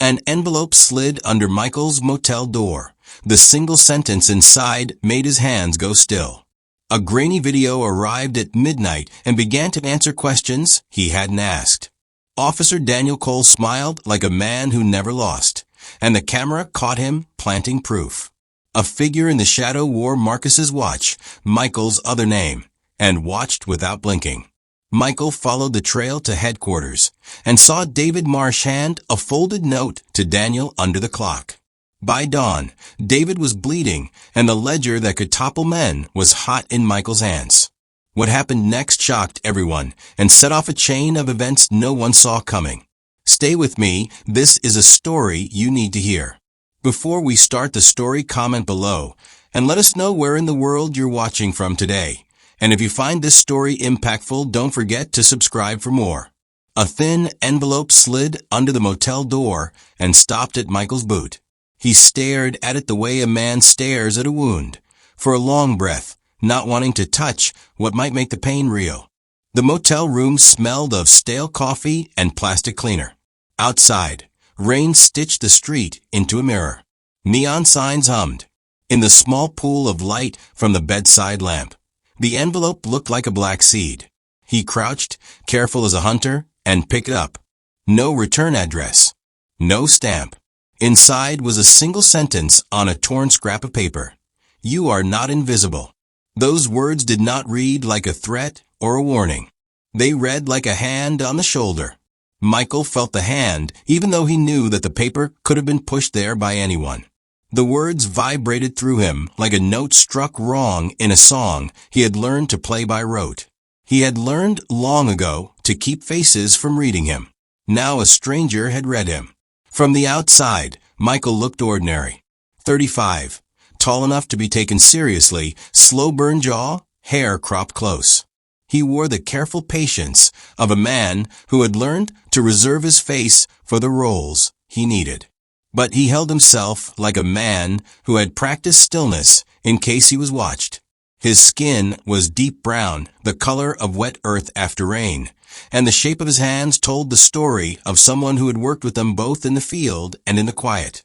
An envelope slid under Michael's motel door. The single sentence inside made his hands go still. A grainy video arrived at midnight and began to answer questions he hadn't asked. Officer Daniel Cole smiled like a man who never lost, and the camera caught him planting proof. A figure in the shadow wore Marcus's watch, Michael's other name, and watched without blinking. Michael followed the trail to headquarters and saw David Marsh hand a folded note to Daniel under the clock. By dawn, David was bleeding, and the ledger that could topple men was hot in Michael's hands. What happened next shocked everyone and set off a chain of events no one saw coming. Stay with me, this is a story you need to hear. Before we start the story, comment below and let us know where in the world you're watching from today. And if you find this story impactful, don't forget to subscribe for more. A thin envelope slid under the motel door and stopped at Michael's boot. He stared at it the way a man stares at a wound, for a long breath, not wanting to touch what might make the pain real. The motel room smelled of stale coffee and plastic cleaner. Outside, rain stitched the street into a mirror. Neon signs hummed. In the small pool of light from the bedside lamp, the envelope looked like a black seed. He crouched, careful as a hunter, and picked it up. No return address. No stamp. Inside was a single sentence on a torn scrap of paper. You are not invisible. Those words did not read like a threat or a warning. They read like a hand on the shoulder. Michael felt the hand, even though he knew that the paper could have been pushed there by anyone. The words vibrated through him like a note struck wrong in a song he had learned to play by rote. He had learned long ago to keep faces from reading him. Now a stranger had read him. From the outside, Michael looked ordinary. 35, tall enough to be taken seriously, slow-burn jaw, hair cropped close. He wore the careful patience of a man who had learned to reserve his face for the roles he needed. But he held himself like a man who had practiced stillness in case he was watched. His skin was deep brown, the color of wet earth after rain, and the shape of his hands told the story of someone who had worked with them both in the field and in the quiet.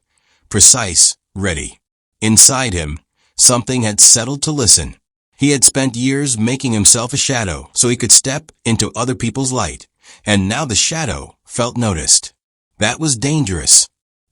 Precise, ready. Inside him, something had settled to listen. He had spent years making himself a shadow so he could step into other people's light, and now the shadow felt noticed. That was dangerous.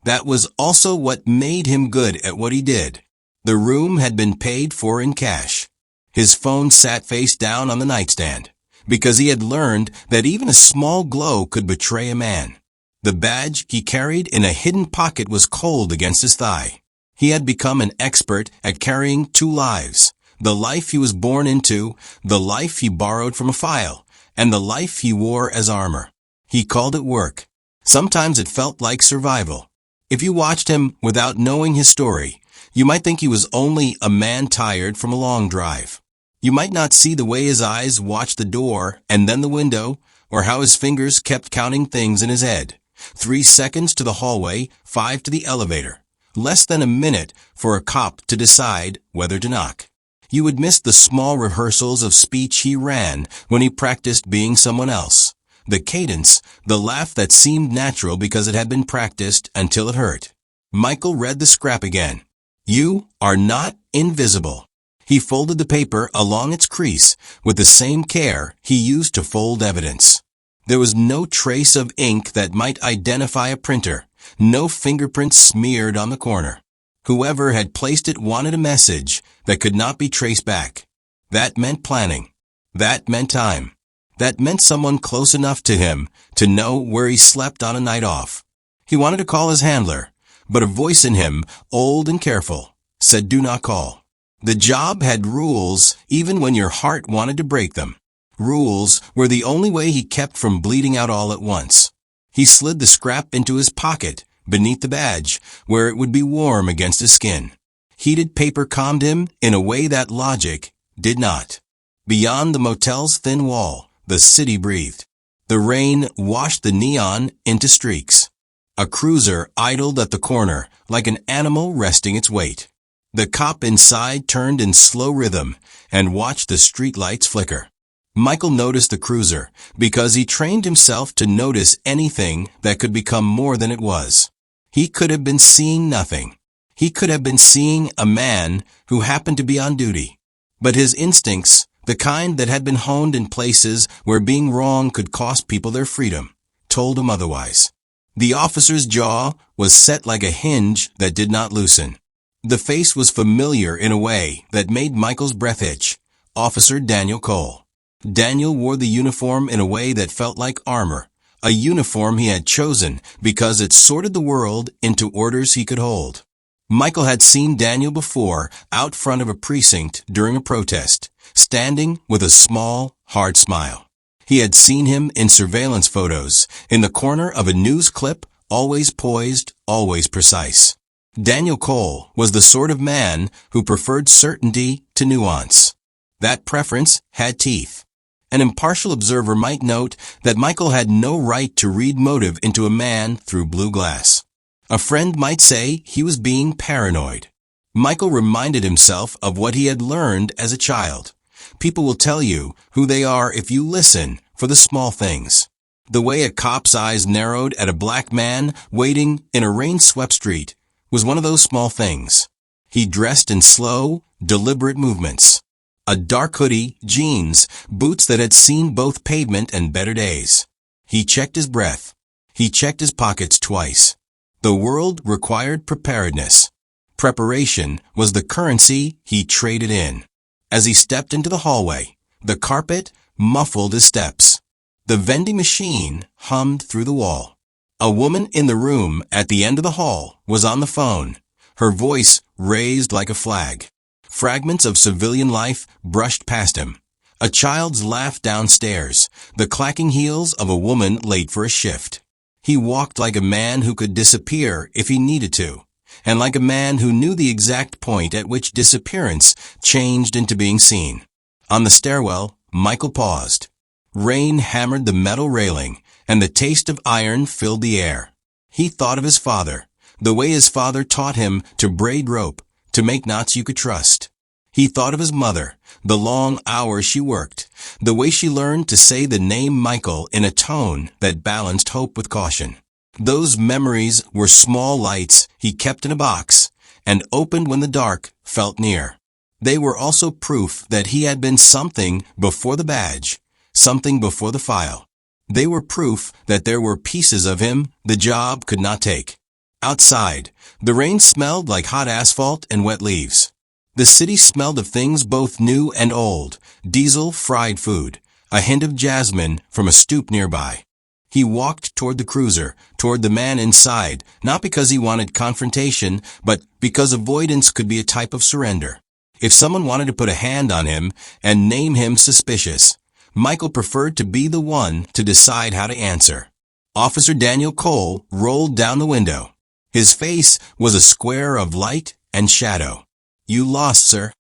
That was also what made him good at what he did. The room had been paid for in cash. His phone sat face down on the nightstand, because he had learned that even a small glow could betray a man. The badge he carried in a hidden pocket was cold against his thigh. He had become an expert at carrying two lives, the life he was born into, the life he borrowed from a file, and the life he wore as armor. He called it work. Sometimes it felt like survival. If you watched him without knowing his story, you might think he was only a man tired from a long drive. You might not see the way his eyes watched the door and then the window, or how his fingers kept counting things in his head. 3 seconds to the hallway, 5 to the elevator. Less than a minute for a cop to decide whether to knock. You would miss the small rehearsals of speech he ran when he practiced being someone else. The cadence, the laugh that seemed natural because it had been practiced until it hurt. Michael read the scrap again. You are not invisible. He folded the paper along its crease with the same care he used to fold evidence. There was no trace of ink that might identify a printer, no fingerprints smeared on the corner. Whoever had placed it wanted a message that could not be traced back. That meant planning. That meant time. That meant someone close enough to him to know where he slept on a night off. He wanted to call his handler, but a voice in him, old and careful, said do not call. The job had rules even when your heart wanted to break them. Rules were the only way he kept from bleeding out all at once. He slid the scrap into his pocket beneath the badge, where it would be warm against his skin. Heated paper calmed him in a way that logic did not. Beyond the motel's thin wall, the city breathed. The rain washed the neon into streaks. A cruiser idled at the corner like an animal resting its weight. The cop inside turned in slow rhythm and watched the streetlights flicker. Michael noticed the cruiser because he trained himself to notice anything that could become more than it was. He could have been seeing nothing. He could have been seeing a man who happened to be on duty. But his instincts, the kind that had been honed in places where being wrong could cost people their freedom, told him otherwise. The officer's jaw was set like a hinge that did not loosen. The face was familiar in a way that made Michael's breath itch. Officer Daniel Cole. Daniel wore the uniform in a way that felt like armor, a uniform he had chosen because it sorted the world into orders he could hold. Michael had seen Daniel before out front of a precinct during a protest, standing with a small, hard smile. He had seen him in surveillance photos, in the corner of a news clip, always poised, always precise. Daniel Cole was the sort of man who preferred certainty to nuance. That preference had teeth. An impartial observer might note that Michael had no right to read motive into a man through blue glass. A friend might say he was being paranoid. Michael reminded himself of what he had learned as a child. People will tell you who they are if you listen for the small things. The way a cop's eyes narrowed at a black man waiting in a rain-swept street was one of those small things. He dressed in slow, deliberate movements. A dark hoodie, jeans, boots that had seen both pavement and better days. He checked his breath. He checked his pockets twice. The world required preparedness. Preparation was the currency he traded in. As he stepped into the hallway, the carpet muffled his steps. The vending machine hummed through the wall. A woman in the room at the end of the hall was on the phone, her voice raised like a flag. Fragments of civilian life brushed past him. A child's laugh downstairs, the clacking heels of a woman late for a shift. He walked like a man who could disappear if he needed to, and like a man who knew the exact point at which disappearance changed into being seen. On the stairwell, Michael paused. Rain hammered the metal railing, and the taste of iron filled the air. He thought of his father, the way his father taught him to braid rope, to make knots you could trust. He thought of his mother, the long hours she worked, the way she learned to say the name Michael in a tone that balanced hope with caution. Those memories were small lights he kept in a box and opened when the dark felt near. They were also proof that he had been something before the badge, something before the file. They were proof that there were pieces of him the job could not take. Outside, the rain smelled like hot asphalt and wet leaves. The city smelled of things both new and old, diesel, fried food, a hint of jasmine from a stoop nearby. He walked toward the cruiser, toward the man inside, not because he wanted confrontation, but because avoidance could be a type of surrender. If someone wanted to put a hand on him and name him suspicious, Michael preferred to be the one to decide how to answer. Officer Daniel Cole rolled down the window. His face was a square of light and shadow. "You lost, sir."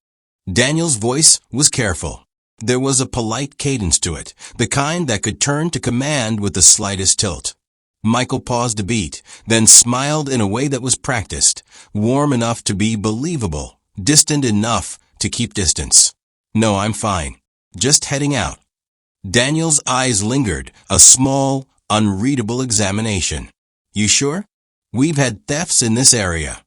Daniel's voice was careful. There was a polite cadence to it, the kind that could turn to command with the slightest tilt. Michael paused a beat, then smiled in a way that was practiced, warm enough to be believable, distant enough to keep distance. "No, I'm fine. Just heading out." Daniel's eyes lingered, a small, unreadable examination. "You sure? We've had thefts in this area."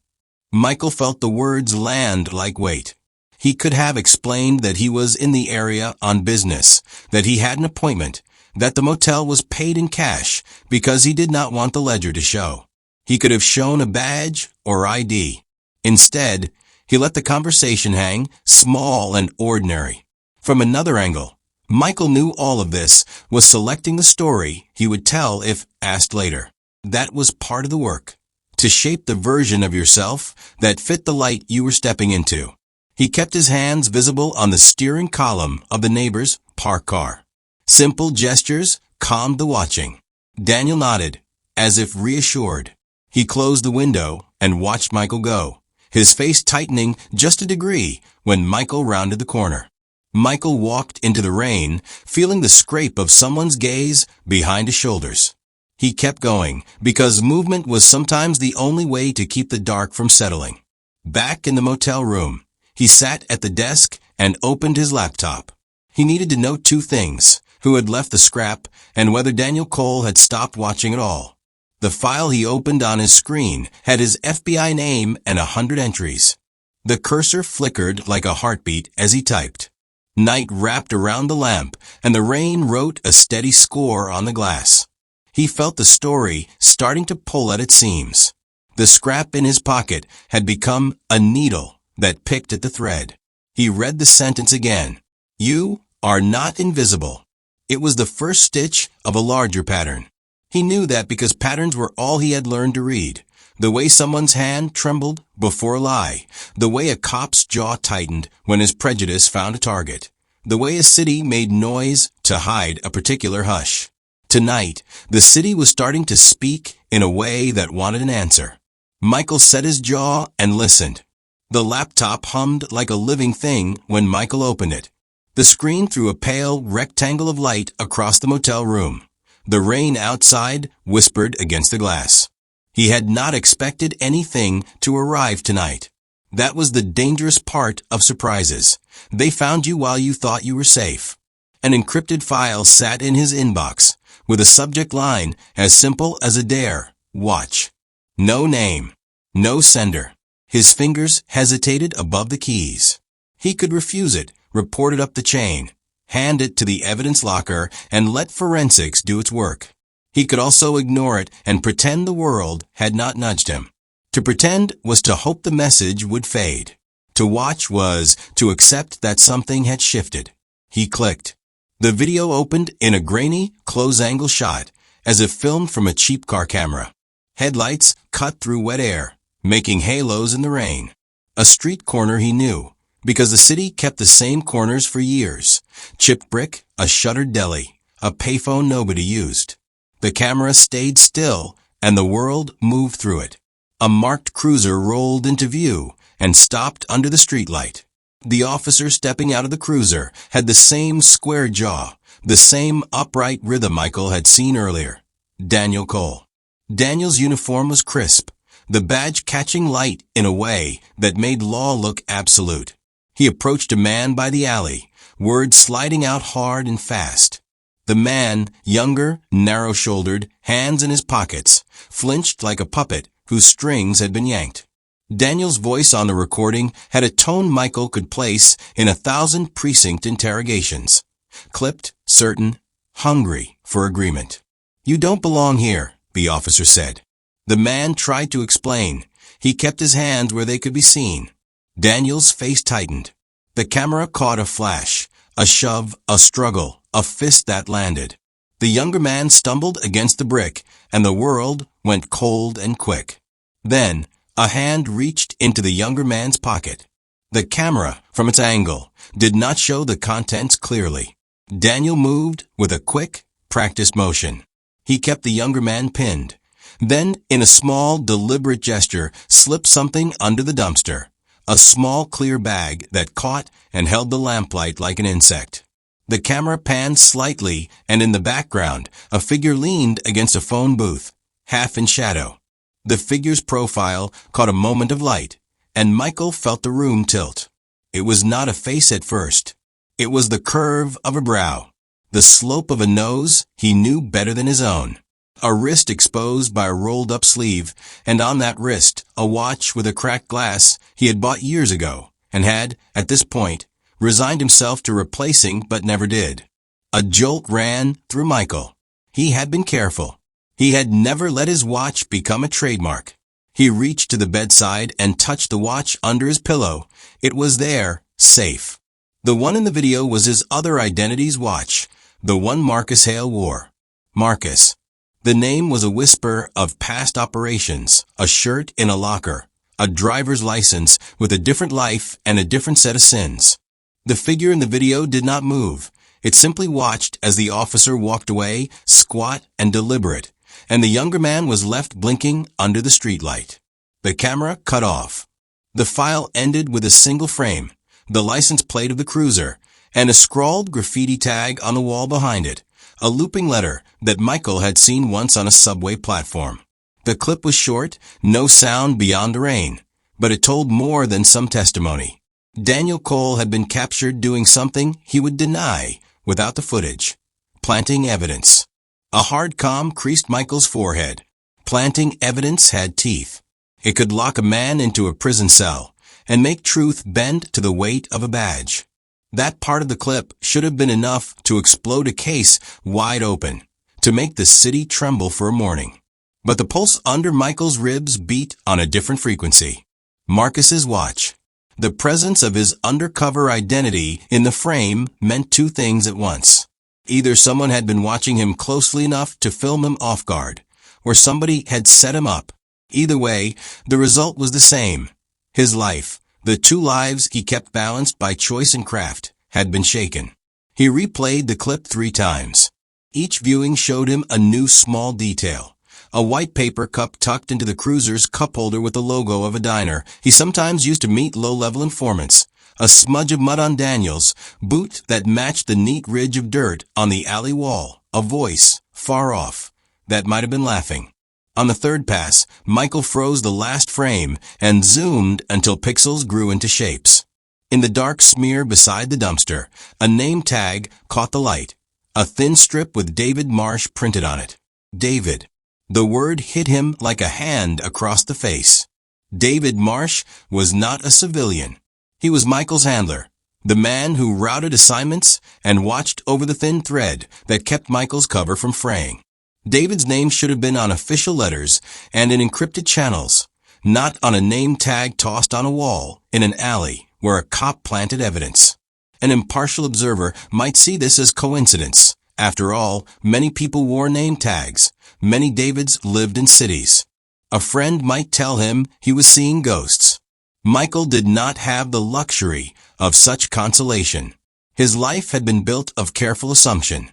Michael felt the words land like weight. He could have explained that he was in the area on business, that he had an appointment, that the motel was paid in cash because he did not want the ledger to show. He could have shown a badge or ID. Instead, he let the conversation hang, small and ordinary. From another angle, Michael knew all of this was selecting the story he would tell if asked later. That was part of the work, to shape the version of yourself that fit the light you were stepping into. He kept his hands visible on the steering column of the neighbor's parked car. Simple gestures calmed the watching. Daniel nodded, as if reassured. He closed the window and watched Michael go, his face tightening just a degree when Michael rounded the corner. Michael walked into the rain, feeling the scrape of someone's gaze behind his shoulders. He kept going, because movement was sometimes the only way to keep the dark from settling. Back in the motel room, he sat at the desk and opened his laptop. He needed to know two things: who had left the scrap and whether Daniel Cole had stopped watching at all. The file he opened on his screen had his FBI name and 100 entries. The cursor flickered like a heartbeat as he typed. Night wrapped around the lamp, and the rain wrote a steady score on the glass. He felt the story starting to pull at its seams. The scrap in his pocket had become a needle that picked at the thread. He read the sentence again. You are not invisible. It was the first stitch of a larger pattern. He knew that because patterns were all he had learned to read. The way someone's hand trembled before a lie. The way a cop's jaw tightened when his prejudice found a target. The way a city made noise to hide a particular hush. Tonight, the city was starting to speak in a way that wanted an answer. Michael set his jaw and listened. The laptop hummed like a living thing when Michael opened it. The screen threw a pale rectangle of light across the motel room. The rain outside whispered against the glass. He had not expected anything to arrive tonight. That was the dangerous part of surprises. They found you while you thought you were safe. An encrypted file sat in his inbox, with a subject line as simple as a dare. Watch. No name. No sender. His fingers hesitated above the keys. He could refuse it, report it up the chain, hand it to the evidence locker, and let forensics do its work. He could also ignore it and pretend the world had not nudged him. To pretend was to hope the message would fade. To watch was to accept that something had shifted. He clicked. The video opened in a grainy, close-angle shot, as if filmed from a cheap car camera. Headlights cut through wet air, making halos in the rain. A street corner he knew, because the city kept the same corners for years. Chipped brick, a shuttered deli, a payphone nobody used. The camera stayed still, and the world moved through it. A marked cruiser rolled into view and stopped under the streetlight. The officer stepping out of the cruiser had the same square jaw, the same upright rhythm Michael had seen earlier. Daniel Cole. Daniel's uniform was crisp, the badge catching light in a way that made law look absolute. He approached a man by the alley, words sliding out hard and fast. The man, younger, narrow-shouldered, hands in his pockets, flinched like a puppet whose strings had been yanked. Daniel's voice on the recording had a tone Michael could place in 1,000 precinct interrogations. Clipped, certain, hungry for agreement. You don't belong here, the officer said. The man tried to explain. He kept his hands where they could be seen. Daniel's face tightened. The camera caught a flash, a shove, a struggle, a fist that landed. The younger man stumbled against the brick, and the world went cold and quick. Then, a hand reached into the younger man's pocket. The camera, from its angle, did not show the contents clearly. Daniel moved with a quick, practiced motion. He kept the younger man pinned. Then, in a small, deliberate gesture, slipped something under the dumpster. A small, clear bag that caught and held the lamplight like an insect. The camera panned slightly, and in the background, a figure leaned against a phone booth, half in shadow. The figure's profile caught a moment of light, and Michael felt the room tilt. It was not a face at first. It was the curve of a brow, the slope of a nose he knew better than his own. A wrist exposed by a rolled-up sleeve, and on that wrist, a watch with a cracked glass he had bought years ago, and had, at this point, resigned himself to replacing but never did. A jolt ran through Michael. He had been careful. He had never let his watch become a trademark. He reached to the bedside and touched the watch under his pillow. It was there, safe. The one in the video was his other identity's watch, the one Marcus Hale wore. Marcus. The name was a whisper of past operations, a shirt in a locker, a driver's license with a different life and a different set of sins. The figure in the video did not move. It simply watched as the officer walked away, squat and deliberate, and the younger man was left blinking under the streetlight. The camera cut off. The file ended with a single frame, the license plate of the cruiser, and a scrawled graffiti tag on the wall behind it, a looping letter that Michael had seen once on a subway platform. The clip was short, no sound beyond the rain, but it told more than some testimony. Daniel Cole had been captured doing something he would deny without the footage, planting evidence. A hard calm creased Michael's forehead. Planting evidence had teeth. It could lock a man into a prison cell and make truth bend to the weight of a badge. That part of the clip should have been enough to explode a case wide open, to make the city tremble for a morning. But the pulse under Michael's ribs beat on a different frequency. Marcus's watch. The presence of his undercover identity in the frame meant two things at once. Either someone had been watching him closely enough to film him off guard, or somebody had set him up. Either way, the result was the same. His life, the two lives he kept balanced by choice and craft, had been shaken. He replayed the clip 3 times. Each viewing showed him a new small detail. A white paper cup tucked into the cruiser's cup holder with the logo of a diner he sometimes used to meet low-level informants. A smudge of mud on Daniel's boot that matched the neat ridge of dirt on the alley wall. A voice, far off, that might have been laughing. On the third pass, Michael froze the last frame and zoomed until pixels grew into shapes. In the dark smear beside the dumpster, a name tag caught the light. A thin strip with David Marsh printed on it. David. The word hit him like a hand across the face. David Marsh was not a civilian. He was Michael's handler, the man who routed assignments and watched over the thin thread that kept Michael's cover from fraying. David's name should have been on official letters and in encrypted channels, not on a name tag tossed on a wall in an alley where a cop planted evidence. An impartial observer might see this as coincidence. After all, many people wore name tags. Many Davids lived in cities. A friend might tell him he was seeing ghosts. Michael did not have the luxury of such consolation. His life had been built of careful assumption.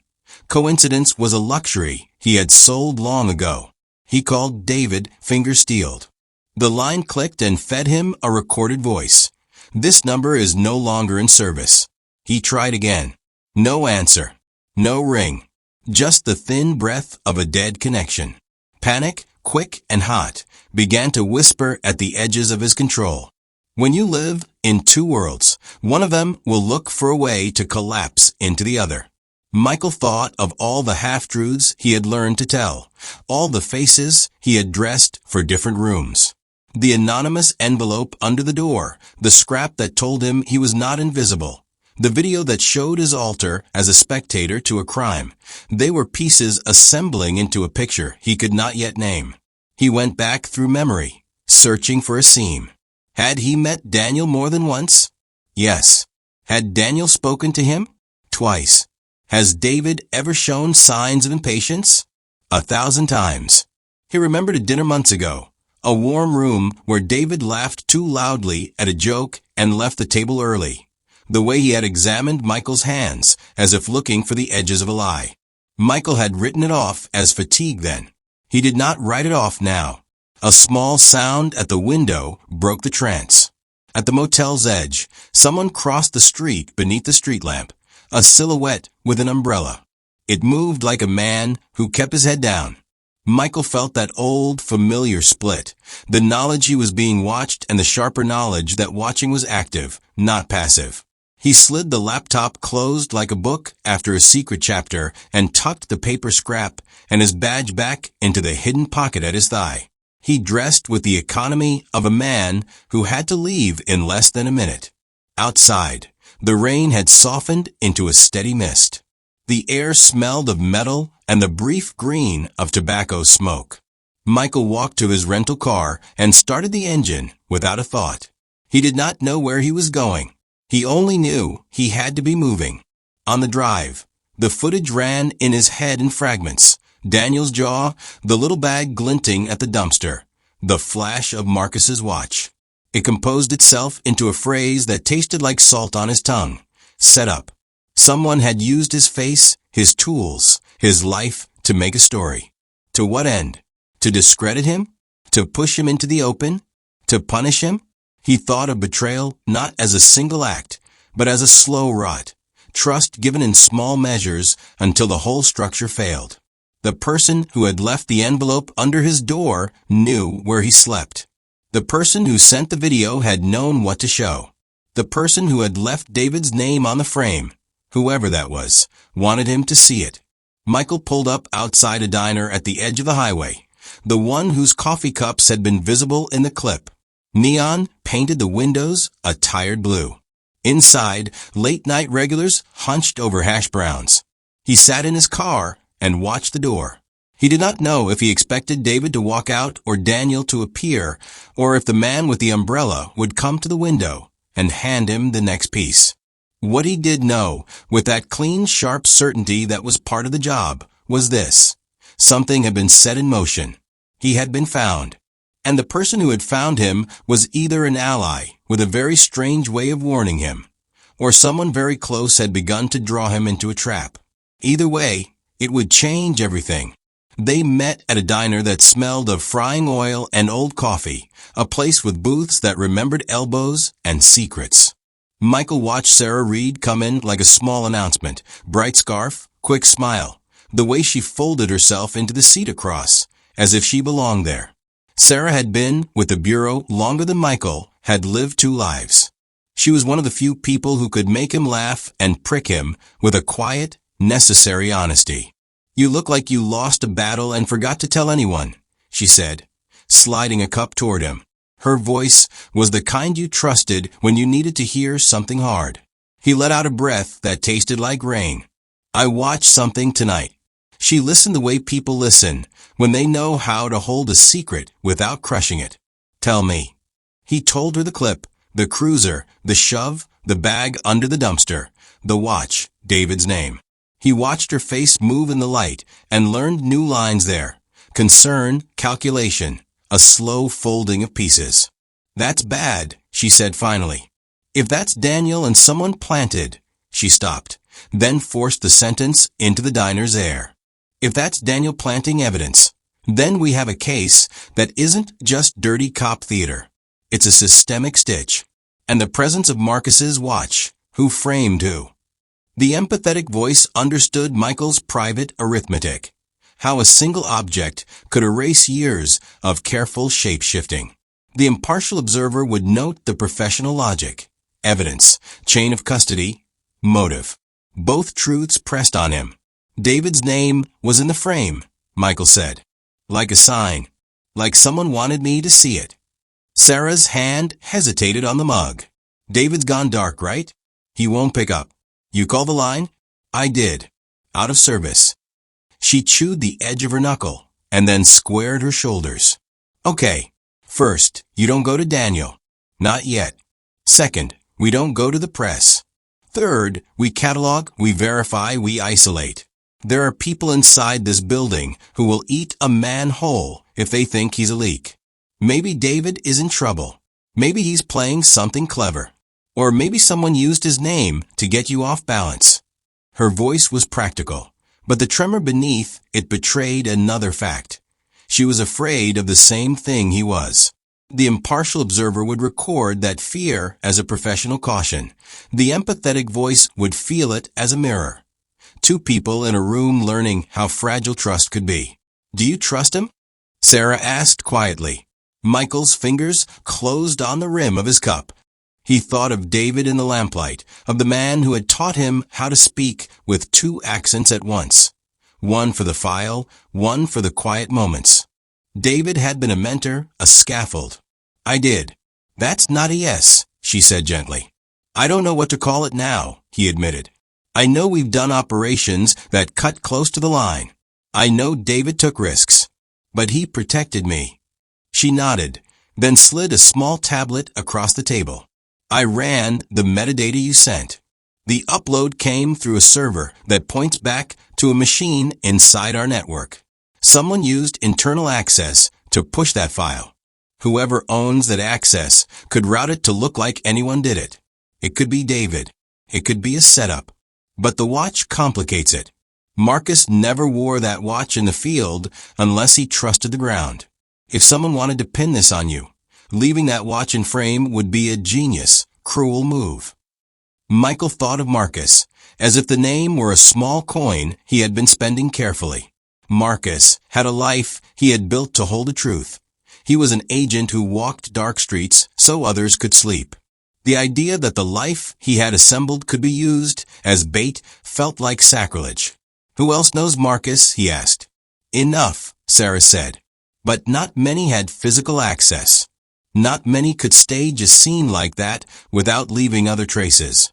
Coincidence was a luxury he had sold long ago. He called David finger-steeled. The line clicked and fed him a recorded voice. This number is no longer in service. He tried again. No answer. No ring. Just the thin breath of a dead connection. Panic, quick and hot, began to whisper at the edges of his control. When you live in two worlds, one of them will look for a way to collapse into the other. Michael thought of all the half-truths he had learned to tell, all the faces he had dressed for different rooms. The anonymous envelope under the door, the scrap that told him he was not invisible, the video that showed his altar as a spectator to a crime. They were pieces assembling into a picture he could not yet name. He went back through memory, searching for a seam. Had he met Daniel more than once? Yes. Had Daniel spoken to him? Twice. Has David ever shown signs of impatience? 1,000 times. He remembered a dinner months ago, a warm room where David laughed too loudly at a joke and left the table early. The way he had examined Michael's hands, as if looking for the edges of a lie. Michael had written it off as fatigue then. He did not write it off now. A small sound at the window broke the trance. At the motel's edge, someone crossed the street beneath the street lamp, a silhouette with an umbrella. It moved like a man who kept his head down. Michael felt that old, familiar split, the knowledge he was being watched and the sharper knowledge that watching was active, not passive. He slid the laptop closed like a book after a secret chapter and tucked the paper scrap and his badge back into the hidden pocket at his thigh. He dressed with the economy of a man who had to leave in less than a minute. Outside, the rain had softened into a steady mist. The air smelled of metal and the brief green of tobacco smoke. Michael walked to his rental car and started the engine without a thought. He did not know where he was going. He only knew he had to be moving. On the drive, the footage ran in his head in fragments. Daniel's jaw, the little bag glinting at the dumpster, the flash of Marcus's watch. It composed itself into a phrase that tasted like salt on his tongue. Set up. Someone had used his face, his tools, his life to make a story. To what end? To discredit him? To push him into the open? To punish him? He thought of betrayal not as a single act, but as a slow rot. Trust given in small measures until the whole structure failed. The person who had left the envelope under his door knew where he slept. The person who sent the video had known what to show. The person who had left David's name on the frame, whoever that was, wanted him to see it. Michael pulled up outside a diner at the edge of the highway. the one whose coffee cups had been visible in the clip. Neon painted the windows a tired blue. Inside, late-night regulars hunched over hash browns. He sat in his car and watched the door. He did not know if he expected David to walk out or Daniel to appear, or if the man with the umbrella would come to the window and hand him the next piece. What he did know, with that clean, sharp certainty that was part of the job, was this. Something had been set in motion. He had been found. And the person who had found him was either an ally with a very strange way of warning him, or someone very close had begun to draw him into a trap. Either way, it would change everything. They met at a diner that smelled of frying oil and old coffee, a place with booths that remembered elbows and secrets. Michael watched Sarah Reed come in like a small announcement, bright scarf, quick smile, the way she folded herself into the seat across, as if she belonged there. Sarah had been with the bureau longer than Michael had lived 2 lives. She was one of the few people who could make him laugh and prick him with a quiet, necessary honesty. "You look like you lost a battle and forgot to tell anyone," she said, sliding a cup toward him. Her voice was the kind you trusted when you needed to hear something hard. He let out a breath that tasted like rain. "I watched something tonight." She listened the way people listen, when they know how to hold a secret without crushing it. "Tell me." He told her the clip, the cruiser, the shove, the bag under the dumpster, the watch, David's name. He watched her face move in the light and learned new lines there. Concern, calculation, a slow folding of pieces. "That's bad," she said finally. "If that's Daniel and someone planted," she stopped, then forced the sentence into the diner's air. "If that's Daniel planting evidence, then we have a case that isn't just dirty cop theater. It's a systemic stitch. And the presence of Marcus's watch, who framed who." The empathetic voice understood Michael's private arithmetic, how a single object could erase years of careful shape-shifting. The impartial observer would note the professional logic, evidence, chain of custody, motive. Both truths pressed on him. "David's name was in the frame," Michael said. "Like a sign. Like someone wanted me to see it." Sarah's hand hesitated on the mug. "David's gone dark, right? He won't pick up. You call the line?" "I did. Out of service." She chewed the edge of her knuckle and then squared her shoulders. "Okay. First, you don't go to Daniel. Not yet. Second, we don't go to the press. Third, we catalog, we verify, we isolate. There are people inside this building who will eat a man whole if they think he's a leak. Maybe David is in trouble. Maybe he's playing something clever. Or maybe someone used his name to get you off balance." Her voice was practical, but the tremor beneath it betrayed another fact. She was afraid of the same thing he was. The impartial observer would record that fear as a professional caution. The empathetic voice would feel it as a mirror. 2 people in a room learning how fragile trust could be. "Do you trust him?" Sarah asked quietly. Michael's fingers closed on the rim of his cup. He thought of David in the lamplight, of the man who had taught him how to speak with 2 accents at once. One for the file, one for the quiet moments. David had been a mentor, a scaffold. "I did." "That's not a yes," she said gently. "I don't know what to call it now," he admitted. "I know we've done operations that cut close to the line. I know David took risks. But he protected me." She nodded, then slid a small tablet across the table. "I ran the metadata you sent. The upload came through a server that points back to a machine inside our network. Someone used internal access to push that file. Whoever owns that access could route it to look like anyone did it. It could be David. It could be a setup. But the watch complicates it. Marcus never wore that watch in the field unless he trusted the ground. If someone wanted to pin this on you, leaving that watch in frame would be a genius, cruel move." Michael thought of Marcus, as if the name were a small coin he had been spending carefully. Marcus had a life he had built to hold the truth. He was an agent who walked dark streets so others could sleep. The idea that the life he had assembled could be used as bait felt like sacrilege. "Who else knows Marcus?" he asked. "Enough," Sarah said. But not many had physical access. Not many could stage a scene like that without leaving other traces.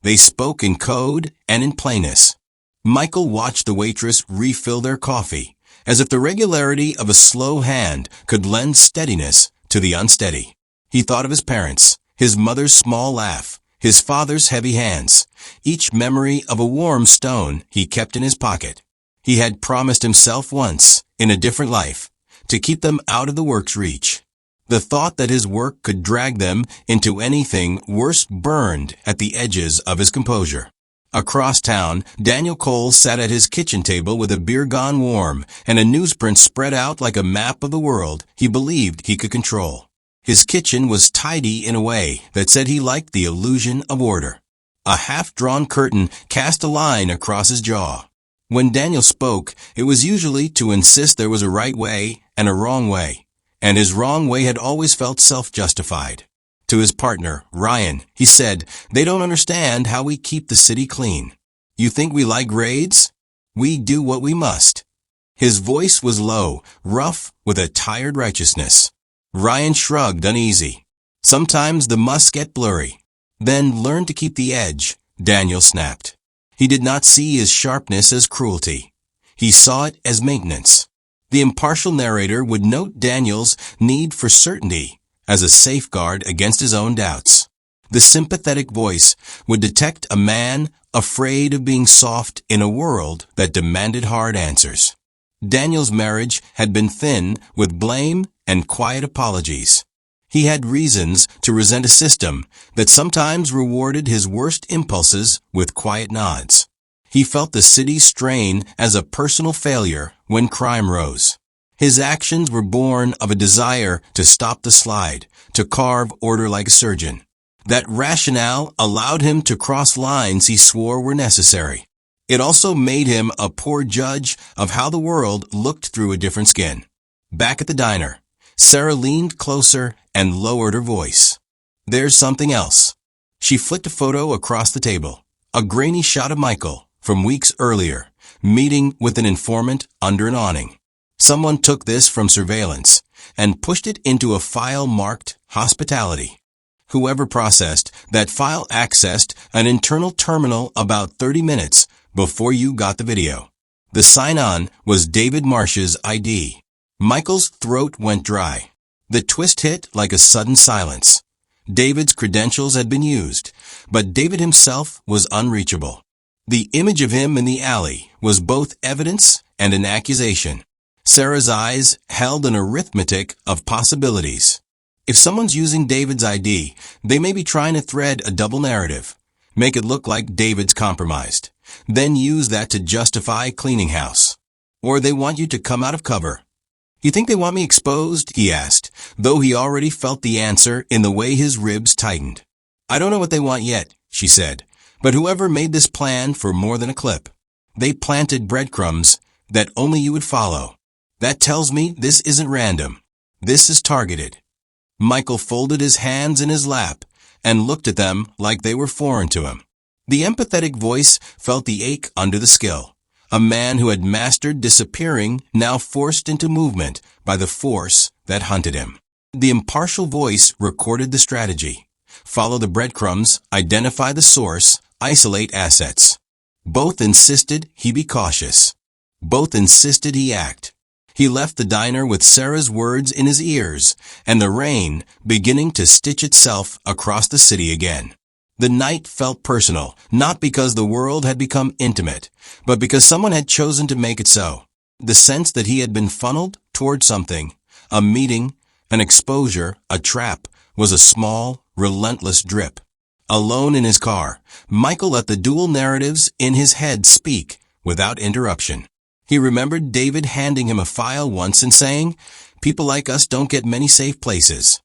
They spoke in code and in plainness. Michael watched the waitress refill their coffee, as if the regularity of a slow hand could lend steadiness to the unsteady. He thought of his parents, his mother's small laugh, his father's heavy hands, each memory of a warm stone he kept in his pocket. He had promised himself once, in a different life, to keep them out of the work's reach. The thought that his work could drag them into anything worse burned at the edges of his composure. Across town, Daniel Cole sat at his kitchen table with a beer gone warm and a newsprint spread out like a map of the world he believed he could control. His kitchen was tidy in a way that said he liked the illusion of order. A half-drawn curtain cast a line across his jaw. When Daniel spoke, it was usually to insist there was a right way and a wrong way. And his wrong way had always felt self-justified. To his partner, Ryan, he said, "They don't understand how we keep the city clean. You think we like raids? We do what we must." His voice was low, rough, with a tired righteousness. Ryan shrugged, uneasy. "Sometimes the musts get blurry." "Then learn to keep the edge," Daniel snapped. He did not see his sharpness as cruelty. He saw it as maintenance. The impartial narrator would note Daniel's need for certainty as a safeguard against his own doubts. The sympathetic voice would detect a man afraid of being soft in a world that demanded hard answers. Daniel's marriage had been thin with blame and quiet apologies. He had reasons to resent a system that sometimes rewarded his worst impulses with quiet nods. He felt the city's strain as a personal failure when crime rose. His actions were born of a desire to stop the slide, to carve order like a surgeon. That rationale allowed him to cross lines he swore were necessary. It also made him a poor judge of how the world looked through a different skin. Back at the diner, Sarah leaned closer and lowered her voice. "There's something else." She flicked a photo across the table, a grainy shot of Michael from weeks earlier, meeting with an informant under an awning. Someone took this from surveillance and pushed it into a file marked hospitality. Whoever processed that file accessed an internal terminal about 30 minutes before you got the video. The sign-on was David Marsh's ID. Michael's throat went dry. The twist hit like a sudden silence. David's credentials had been used, but David himself was unreachable. The image of him in the alley was both evidence and an accusation. Sarah's eyes held an arithmetic of possibilities. If someone's using David's ID, they may be trying to thread a double narrative, make it look like David's compromised, then use that to justify cleaning house. Or they want you to come out of cover. "You think they want me exposed?" he asked, though he already felt the answer in the way his ribs tightened. "I don't know what they want yet," she said. "But whoever made this plan for more than a clip, they planted breadcrumbs that only you would follow. That tells me this isn't random. This is targeted." Michael folded his hands in his lap and looked at them like they were foreign to him. The empathetic voice felt the ache under the skill. A man who had mastered disappearing, now forced into movement by the force that hunted him. The impartial voice recorded the strategy. Follow the breadcrumbs, identify the source, isolate assets. Both insisted he be cautious. Both insisted he act. He left the diner with Sarah's words in his ears and the rain beginning to stitch itself across the city again. The night felt personal, not because the world had become intimate, but because someone had chosen to make it so. The sense that he had been funneled toward something, a meeting, an exposure, a trap, was a small, relentless drip. Alone in his car, Michael let the dual narratives in his head speak without interruption. He remembered David handing him a file once and saying, "People like us don't get many safe places."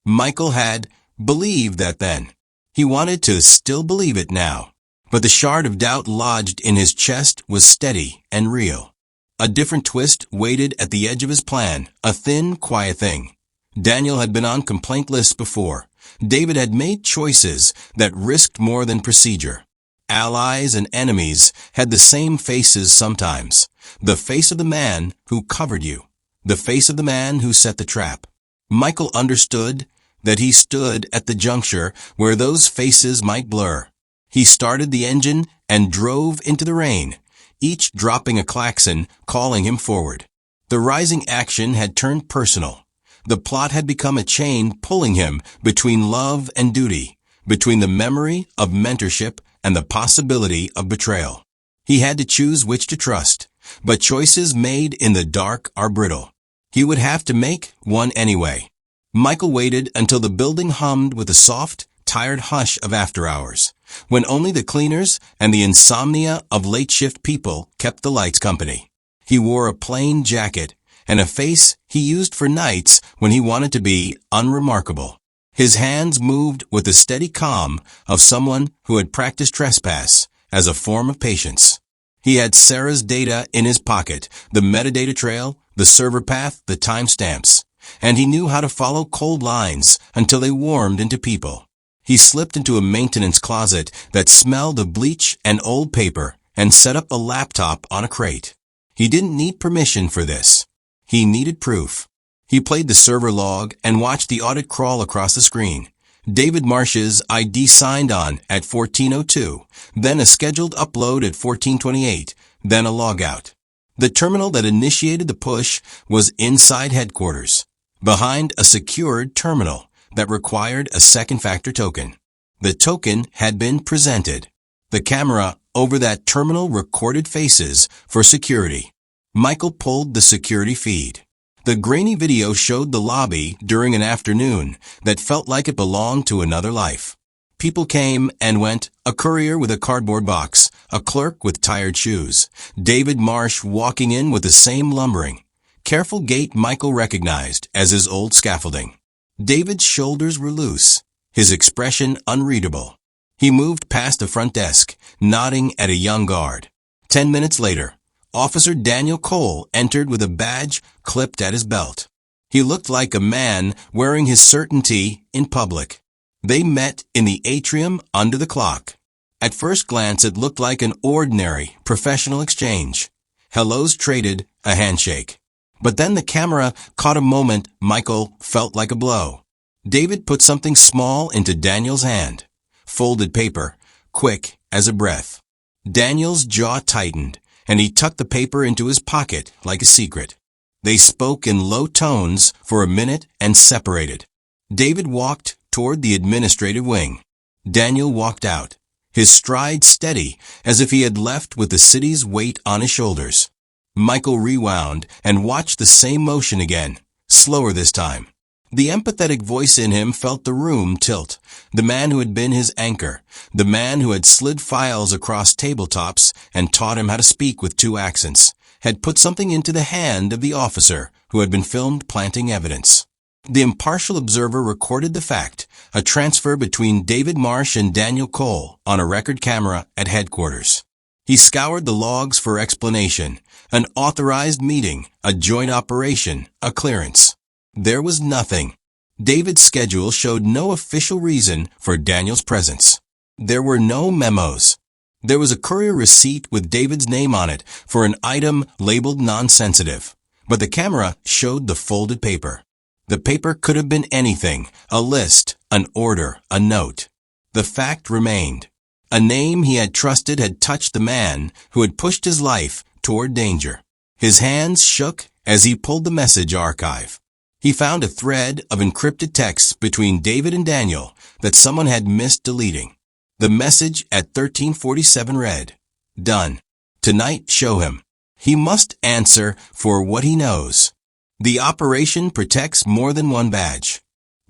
Michael had believed that then. He wanted to still believe it now. But the shard of doubt lodged in his chest was steady and real. A different twist waited at the edge of his plan, a thin, quiet thing. Daniel had been on complaint lists before. David had made choices that risked more than procedure. Allies and enemies had the same faces sometimes. The face of the man who covered you, the face of the man who set the trap. Michael understood that he stood at the juncture where those faces might blur. He started the engine and drove into the rain, each dropping a klaxon, calling him forward. The rising action had turned personal. The plot had become a chain pulling him between love and duty, between the memory of mentorship and the possibility of betrayal. He had to choose which to trust, but choices made in the dark are brittle. He would have to make one anyway. Michael waited until the building hummed with a soft, tired hush of after hours, when only the cleaners and the insomnia of late-shift people kept the lights company. He wore a plain jacket and a face he used for nights when he wanted to be unremarkable. His hands moved with the steady calm of someone who had practiced trespass as a form of patience. He had Sarah's data in his pocket, the metadata trail, the server path, the timestamps, and he knew how to follow cold lines until they warmed into people. He slipped into a maintenance closet that smelled of bleach and old paper and set up a laptop on a crate. He didn't need permission for this. He needed proof. He played the server log and watched the audit crawl across the screen. David Marsh's ID signed on at 14:02, then a scheduled upload at 14:28, then a logout. The terminal that initiated the push was inside headquarters, behind a secured terminal that required a second factor token. The token had been presented. The camera over that terminal recorded faces for security. Michael pulled the security feed. The grainy video showed the lobby during an afternoon that felt like it belonged to another life. People came and went, a courier with a cardboard box, a clerk with tired shoes, David Marsh walking in with the same lumbering, careful gait Michael recognized as his old scaffolding. David's shoulders were loose, his expression unreadable. He moved past the front desk, nodding at a young guard. 10 minutes later, Officer Daniel Cole entered with a badge clipped at his belt. He looked like a man wearing his certainty in public. They met in the atrium under the clock. At first glance, it looked like an ordinary, professional exchange. Hellos traded, a handshake. But then the camera caught a moment Michael felt like a blow. David put something small into Daniel's hand. Folded paper, quick as a breath. Daniel's jaw tightened, and he tucked the paper into his pocket like a secret. They spoke in low tones for a minute and separated. David walked toward the administrative wing. Daniel walked out, his stride steady as if he had left with the city's weight on his shoulders. Michael rewound and watched the same motion again, slower this time. The empathetic voice in him felt the room tilt. The man who had been his anchor, the man who had slid files across tabletops and taught him how to speak with 2 accents, had put something into the hand of the officer who had been filmed planting evidence. The impartial observer recorded the fact, a transfer between David Marsh and Daniel Cole on a record camera at headquarters. He scoured the logs for explanation, an authorized meeting, a joint operation, a clearance. There was nothing. David's schedule showed no official reason for Daniel's presence. There were no memos. There was a courier receipt with David's name on it for an item labeled non-sensitive, but the camera showed the folded paper. The paper could have been anything, a list, an order, a note. The fact remained. A name he had trusted had touched the man who had pushed his life toward danger. His hands shook as he pulled the message archive. He found a thread of encrypted text between David and Daniel that someone had missed deleting. The message at 13:47 read, "Done. Tonight show him. He must answer for what he knows. The operation protects more than one badge."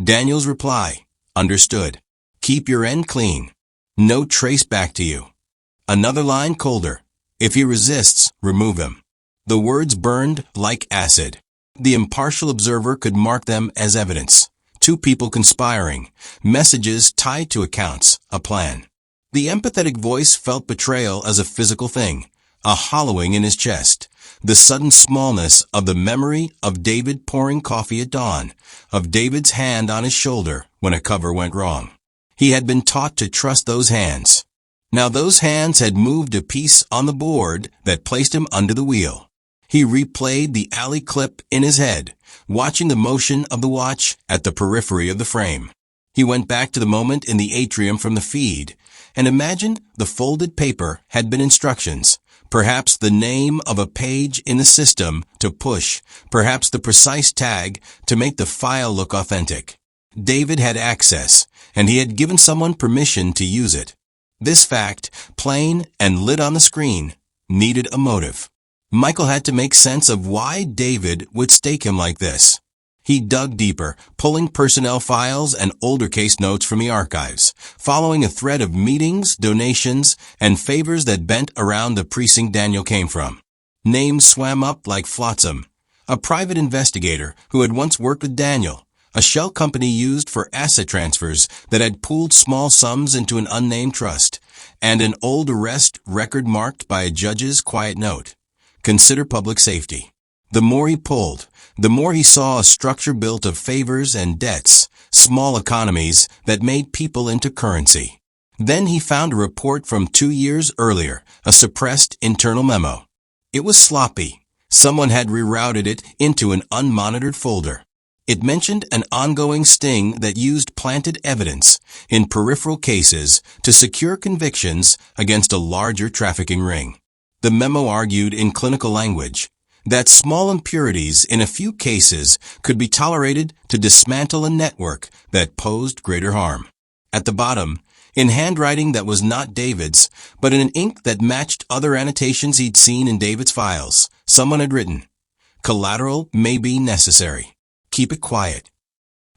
Daniel's reply, "Understood. Keep your end clean. No trace back to you." Another line colder, "If he resists, remove him." The words burned like acid. The impartial observer could mark them as evidence. 2 people conspiring, messages tied to accounts, a plan. The empathetic voice felt betrayal as a physical thing, a hollowing in his chest, the sudden smallness of the memory of David pouring coffee at dawn, of David's hand on his shoulder when a cover went wrong. He had been taught to trust those hands. Now those hands had moved a piece on the board that placed him under the wheel. He replayed the alley clip in his head, watching the motion of the watch at the periphery of the frame. He went back to the moment in the atrium from the feed, and imagined the folded paper had been instructions, perhaps the name of a page in the system to push, perhaps the precise tag to make the file look authentic. David had access, and he had given someone permission to use it. This fact, plain and lit on the screen, needed a motive. Michael had to make sense of why David would stake him like this. He dug deeper, pulling personnel files and older case notes from the archives, following a thread of meetings, donations, and favors that bent around the precinct Daniel came from. Names swam up like flotsam. A private investigator who had once worked with Daniel, a shell company used for asset transfers that had pooled small sums into an unnamed trust, and an old arrest record marked by a judge's quiet note. Consider public safety. The more he pulled, the more he saw a structure built of favors and debts, small economies that made people into currency. Then he found a report from 2 years earlier, a suppressed internal memo. It was sloppy. Someone had rerouted it into an unmonitored folder. It mentioned an ongoing sting that used planted evidence in peripheral cases to secure convictions against a larger trafficking ring. The memo argued in clinical language that small impurities in a few cases could be tolerated to dismantle a network that posed greater harm. At the bottom, in handwriting that was not David's, but in an ink that matched other annotations he'd seen in David's files, someone had written, "Collateral may be necessary. Keep it quiet."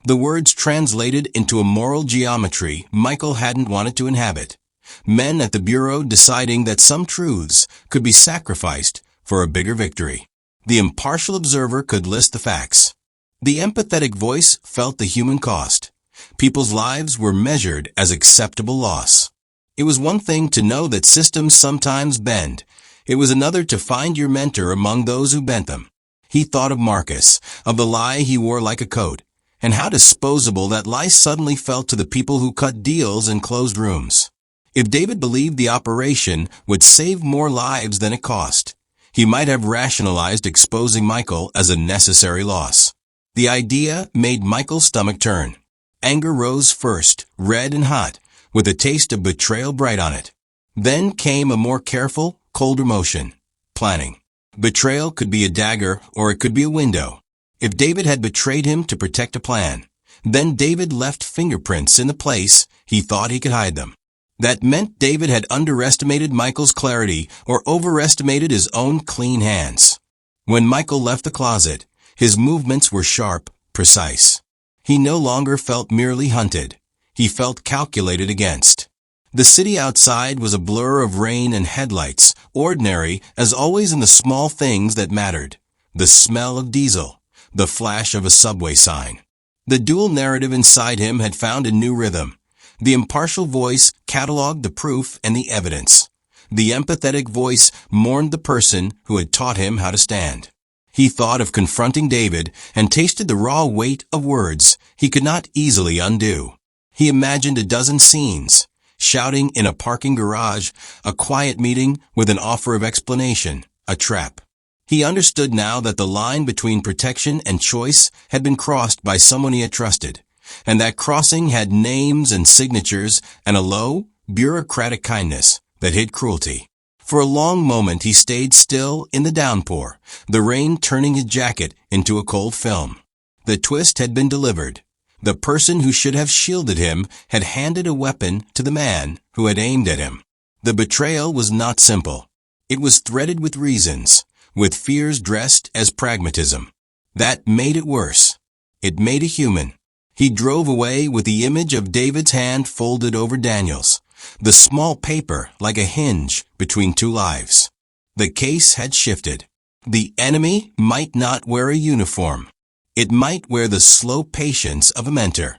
The words translated into a moral geometry Michael hadn't wanted to inhabit. Men at the Bureau deciding that some truths could be sacrificed for a bigger victory. The impartial observer could list the facts. The empathetic voice felt the human cost. People's lives were measured as acceptable loss. It was one thing to know that systems sometimes bend. It was another to find your mentor among those who bent them. He thought of Marcus, of the lie he wore like a coat, and how disposable that lie suddenly felt to the people who cut deals in closed rooms. If David believed the operation would save more lives than it cost, he might have rationalized exposing Michael as a necessary loss. The idea made Michael's stomach turn. Anger rose first, red and hot, with a taste of betrayal bright on it. Then came a more careful, colder motion. Planning. Betrayal could be a dagger or it could be a window. If David had betrayed him to protect a plan, then David left fingerprints in the place he thought he could hide them. That meant David had underestimated Michael's clarity or overestimated his own clean hands. When Michael left the closet, his movements were sharp, precise. He no longer felt merely hunted. He felt calculated against. The city outside was a blur of rain and headlights, ordinary as always in the small things that mattered. The smell of diesel, the flash of a subway sign. The dual narrative inside him had found a new rhythm. The impartial voice cataloged the proof and the evidence. The empathetic voice mourned the person who had taught him how to stand. He thought of confronting David and tasted the raw weight of words he could not easily undo. He imagined a dozen scenes, shouting in a parking garage, a quiet meeting with an offer of explanation, a trap. He understood now that the line between protection and choice had been crossed by someone he had trusted, and that crossing had names and signatures and a low, bureaucratic kindness that hid cruelty. For a long moment he stayed still in the downpour, the rain turning his jacket into a cold film. The twist had been delivered. The person who should have shielded him had handed a weapon to the man who had aimed at him. The betrayal was not simple. It was threaded with reasons, with fears dressed as pragmatism. That made it worse. It made it human. He drove away with the image of David's hand folded over Daniel's, the small paper like a hinge between two lives. The case had shifted. The enemy might not wear a uniform. It might wear the slow patience of a mentor.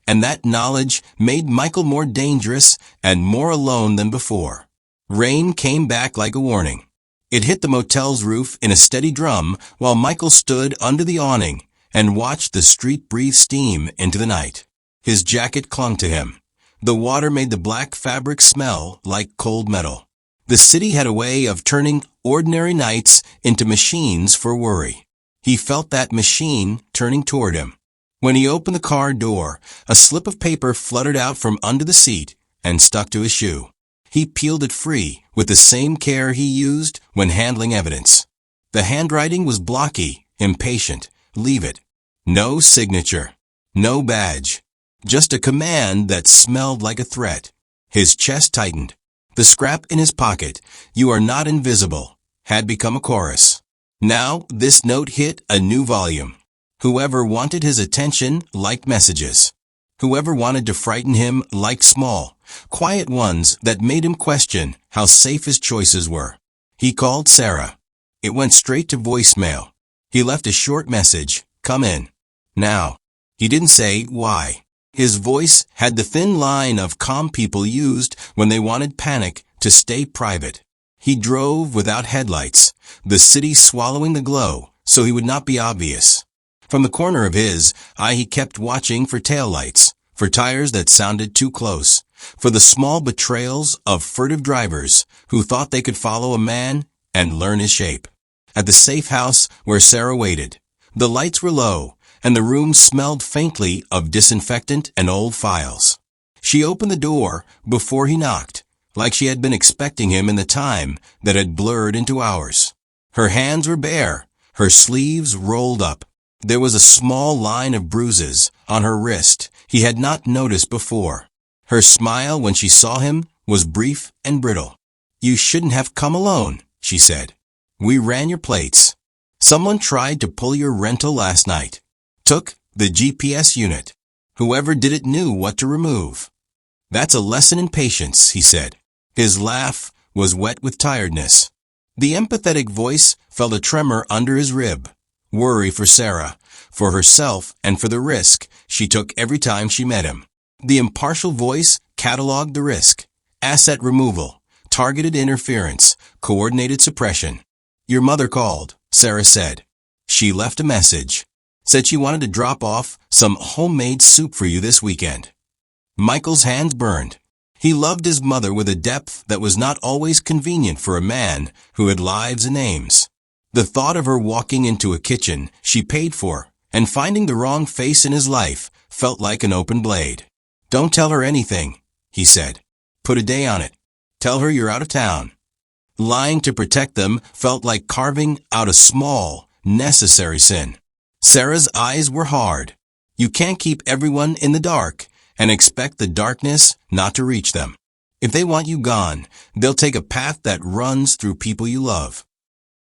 And that knowledge made Michael more dangerous and more alone than before. Rain came back like a warning. It hit the motel's roof in a steady drum while Michael stood under the awning and watched the street breathe steam into the night. His jacket clung to him. The water made the black fabric smell like cold metal. The city had a way of turning ordinary nights into machines for worry. He felt that machine turning toward him. When he opened the car door, a slip of paper fluttered out from under the seat and stuck to his shoe. He peeled it free with the same care he used when handling evidence. The handwriting was blocky, impatient. Leave it. No signature. No badge. Just a command that smelled like a threat. His chest tightened. The scrap in his pocket, "You are not invisible," had become a chorus. Now this note hit a new volume. Whoever wanted his attention liked messages. Whoever wanted to frighten him liked small, quiet ones that made him question how safe his choices were. He called Sarah. It went straight to voicemail. He left a short message, "Come in. Now." He didn't say why. His voice had the thin line of calm people used when they wanted panic to stay private. He drove without headlights, the city swallowing the glow so he would not be obvious. From the corner of his eye he kept watching for taillights, for tires that sounded too close, for the small betrayals of furtive drivers who thought they could follow a man and learn his shape. At the safe house where Sarah waited, the lights were low, and the room smelled faintly of disinfectant and old files. She opened the door before he knocked, like she had been expecting him in the time that had blurred into hours. Her hands were bare, her sleeves rolled up. There was a small line of bruises on her wrist he had not noticed before. Her smile when she saw him was brief and brittle. "You shouldn't have come alone," she said. "We ran your plates. Someone tried to pull your rental last night. Took the GPS unit. Whoever did it knew what to remove." "That's a lesson in patience," he said. His laugh was wet with tiredness. The empathetic voice felt a tremor under his rib. Worry for Sarah, for herself, and for the risk she took every time she met him. The impartial voice cataloged the risk: asset removal, targeted interference, coordinated suppression. "Your mother called," Sarah said. "She left a message. Said she wanted to drop off some homemade soup for you this weekend." Michael's hands burned. He loved his mother with a depth that was not always convenient for a man who had lives and names. The thought of her walking into a kitchen she paid for and finding the wrong face in his life felt like an open blade. "Don't tell her anything," he said. "Put a day on it. Tell her you're out of town." Lying to protect them felt like carving out a small, necessary sin. Sarah's eyes were hard. You can't keep everyone in the dark and expect the darkness not to reach them. If they want you gone, they'll take a path that runs through people you love.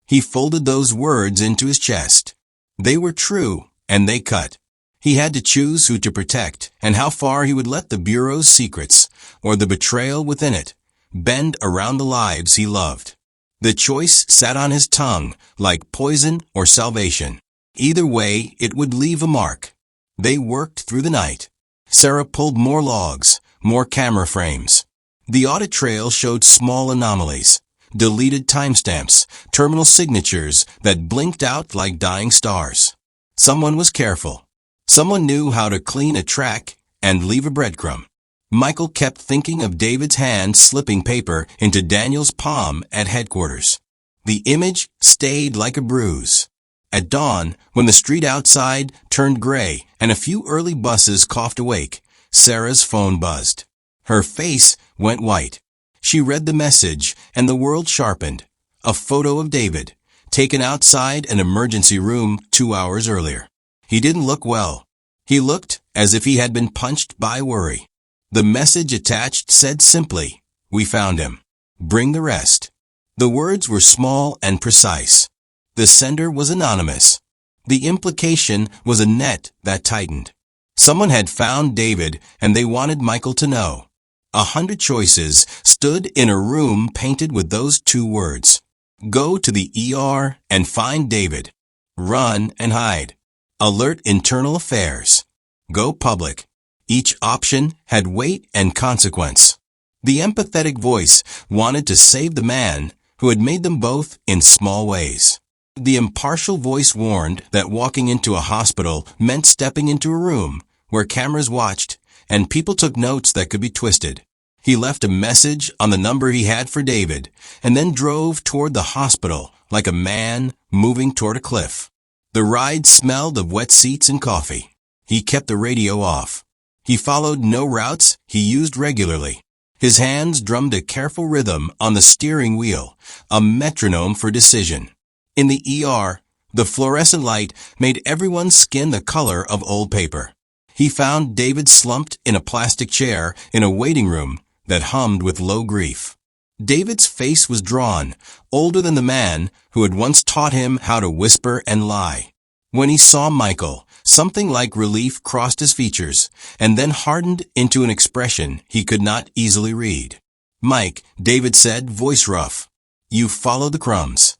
He folded those words into his chest. They were true, and they cut. He had to choose who to protect and how far he would let the Bureau's secrets, or the betrayal within it, bend around the lives he loved. The choice sat on his tongue like poison or salvation. Either way, it would leave a mark. They worked through the night. Sarah pulled more logs, more camera frames. The audit trail showed small anomalies, deleted timestamps, terminal signatures that blinked out like dying stars. Someone was careful. Someone knew how to clean a track and leave a breadcrumb. Michael kept thinking of David's hand slipping paper into Daniel's palm at headquarters. The image stayed like a bruise. At dawn, when the street outside turned gray and a few early buses coughed awake, Sarah's phone buzzed. Her face went white. She read the message, and the world sharpened. A photo of David, taken outside an emergency room 2 hours earlier. He didn't look well. He looked as if he had been punched by worry. The message attached said simply, "We found him. Bring the rest." The words were small and precise. The sender was anonymous. The implication was a net that tightened. Someone had found David, and they wanted Michael to know. 100 choices stood in a room painted with those 2 words. Go to the ER and find David. Run and hide. Alert internal affairs. Go public. Each option had weight and consequence. The empathetic voice wanted to save the man who had made them both in small ways. The impartial voice warned that walking into a hospital meant stepping into a room where cameras watched and people took notes that could be twisted. He left a message on the number he had for David, and then drove toward the hospital like a man moving toward a cliff. The ride smelled of wet seats and coffee. He kept the radio off. He followed no routes he used regularly. His hands drummed a careful rhythm on the steering wheel, a metronome for decision. In the ER, the fluorescent light made everyone's skin the color of old paper. He found David slumped in a plastic chair in a waiting room that hummed with low grief. David's face was drawn, older than the man who had once taught him how to whisper and lie. When he saw Michael, something like relief crossed his features and then hardened into an expression he could not easily read. "Mike," David said, voice rough, "you follow the crumbs."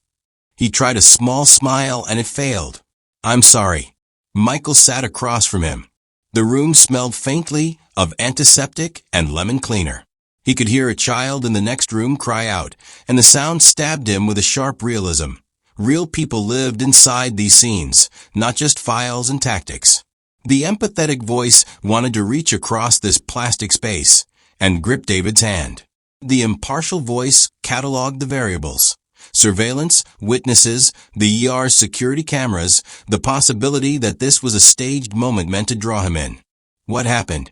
He tried a small smile and it failed. "I'm sorry." Michael sat across from him. The room smelled faintly of antiseptic and lemon cleaner. He could hear a child in the next room cry out, and the sound stabbed him with a sharp realism. Real people lived inside these scenes, not just files and tactics. The empathetic voice wanted to reach across this plastic space and grip David's hand. The impartial voice cataloged the variables: surveillance, witnesses, the ER's security cameras, the possibility that this was a staged moment meant to draw him in. "What happened?"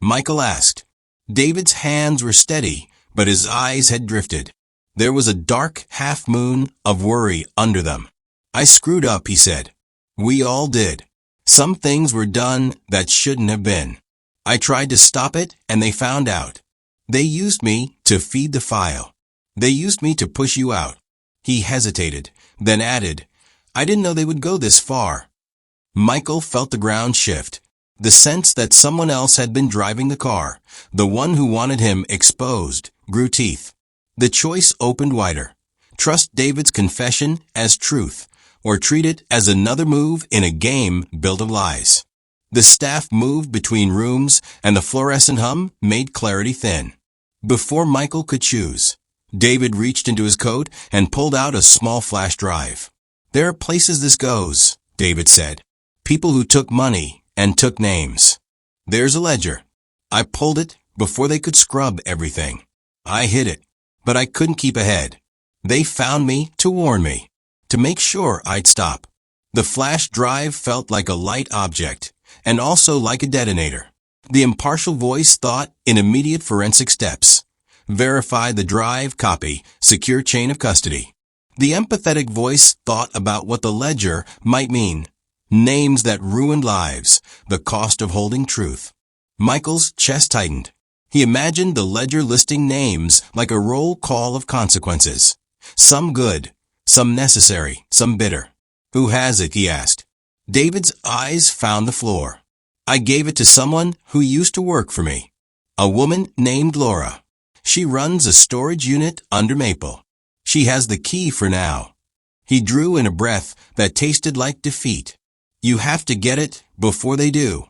Michael asked. David's hands were steady, but his eyes had drifted. There was a dark half-moon of worry under them. "I screwed up," he said. "We all did. Some things were done that shouldn't have been. I tried to stop it, and they found out. They used me to feed the file. They used me to push you out." He hesitated, then added, "I didn't know they would go this far." Michael felt the ground shift. The sense that someone else had been driving the car, the one who wanted him exposed, grew teeth. The choice opened wider. Trust David's confession as truth, or treat it as another move in a game built of lies. The staff moved between rooms, and the fluorescent hum made clarity thin. Before Michael could choose, David reached into his coat and pulled out a small flash drive. "There are places this goes," David said. "People who took money and took names. There's a ledger. I pulled it before they could scrub everything. I hid it, but I couldn't keep ahead. They found me to warn me, to make sure I'd stop." The flash drive felt like a light object, and also like a detonator. The impartial voice thought in immediate forensic steps. Verify the drive, copy, secure chain of custody. The empathetic voice thought about what the ledger might mean. Names that ruined lives, the cost of holding truth. Michael's chest tightened. He imagined the ledger listing names like a roll call of consequences. Some good, some necessary, some bitter. "Who has it?" he asked. David's eyes found the floor. "I gave it to someone who used to work for me. A woman named Laura. She runs a storage unit under Maple. She has the key for now." He drew in a breath that tasted like defeat. "You have to get it before they do."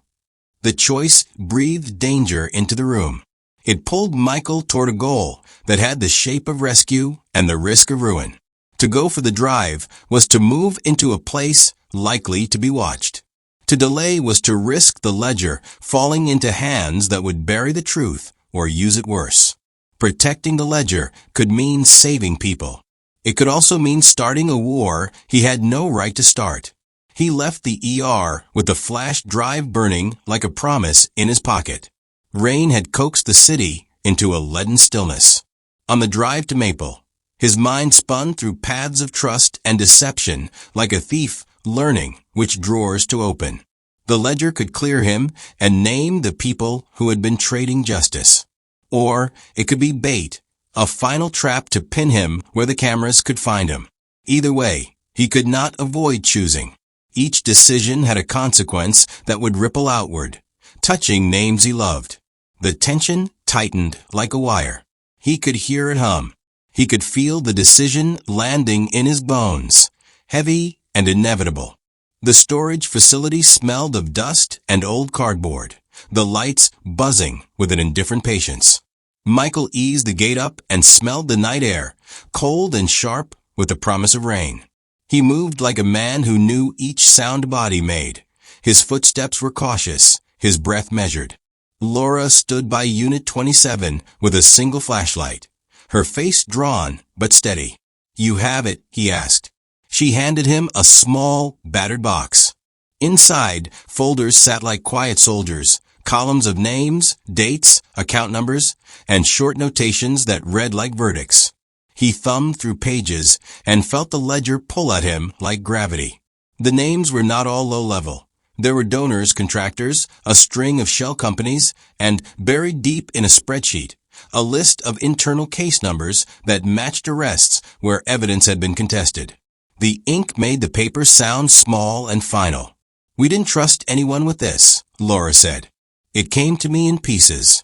The choice breathed danger into the room. It pulled Michael toward a goal that had the shape of rescue and the risk of ruin. To go for the drive was to move into a place likely to be watched. To delay was to risk the ledger falling into hands that would bury the truth or use it worse. Protecting the ledger could mean saving people. It could also mean starting a war he had no right to start. He left the ER with the flash drive burning like a promise in his pocket. Rain had coaxed the city into a leaden stillness. On the drive to Maple, his mind spun through paths of trust and deception like a thief learning which drawers to open. The ledger could clear him and name the people who had been trading justice. Or it could be bait, a final trap to pin him where the cameras could find him. Either way, he could not avoid choosing. Each decision had a consequence that would ripple outward, touching names he loved. The tension tightened like a wire. He could hear it hum. He could feel the decision landing in his bones, heavy and inevitable. The storage facility smelled of dust and old cardboard, the lights buzzing with an indifferent patience. Michael eased the gate up and smelled the night air, cold and sharp with the promise of rain. He moved like a man who knew each sound a body made. His footsteps were cautious, his breath measured. Laura stood by Unit 27 with a single flashlight, her face drawn but steady. "You have it," he asked. She handed him a small, battered box. Inside, folders sat like quiet soldiers, columns of names, dates, account numbers, and short notations that read like verdicts. He thumbed through pages and felt the ledger pull at him like gravity. The names were not all low-level. There were donors, contractors, a string of shell companies, and buried deep in a spreadsheet, a list of internal case numbers that matched arrests where evidence had been contested. The ink made the paper sound small and final. "We didn't trust anyone with this," Laura said. "It came to me in pieces.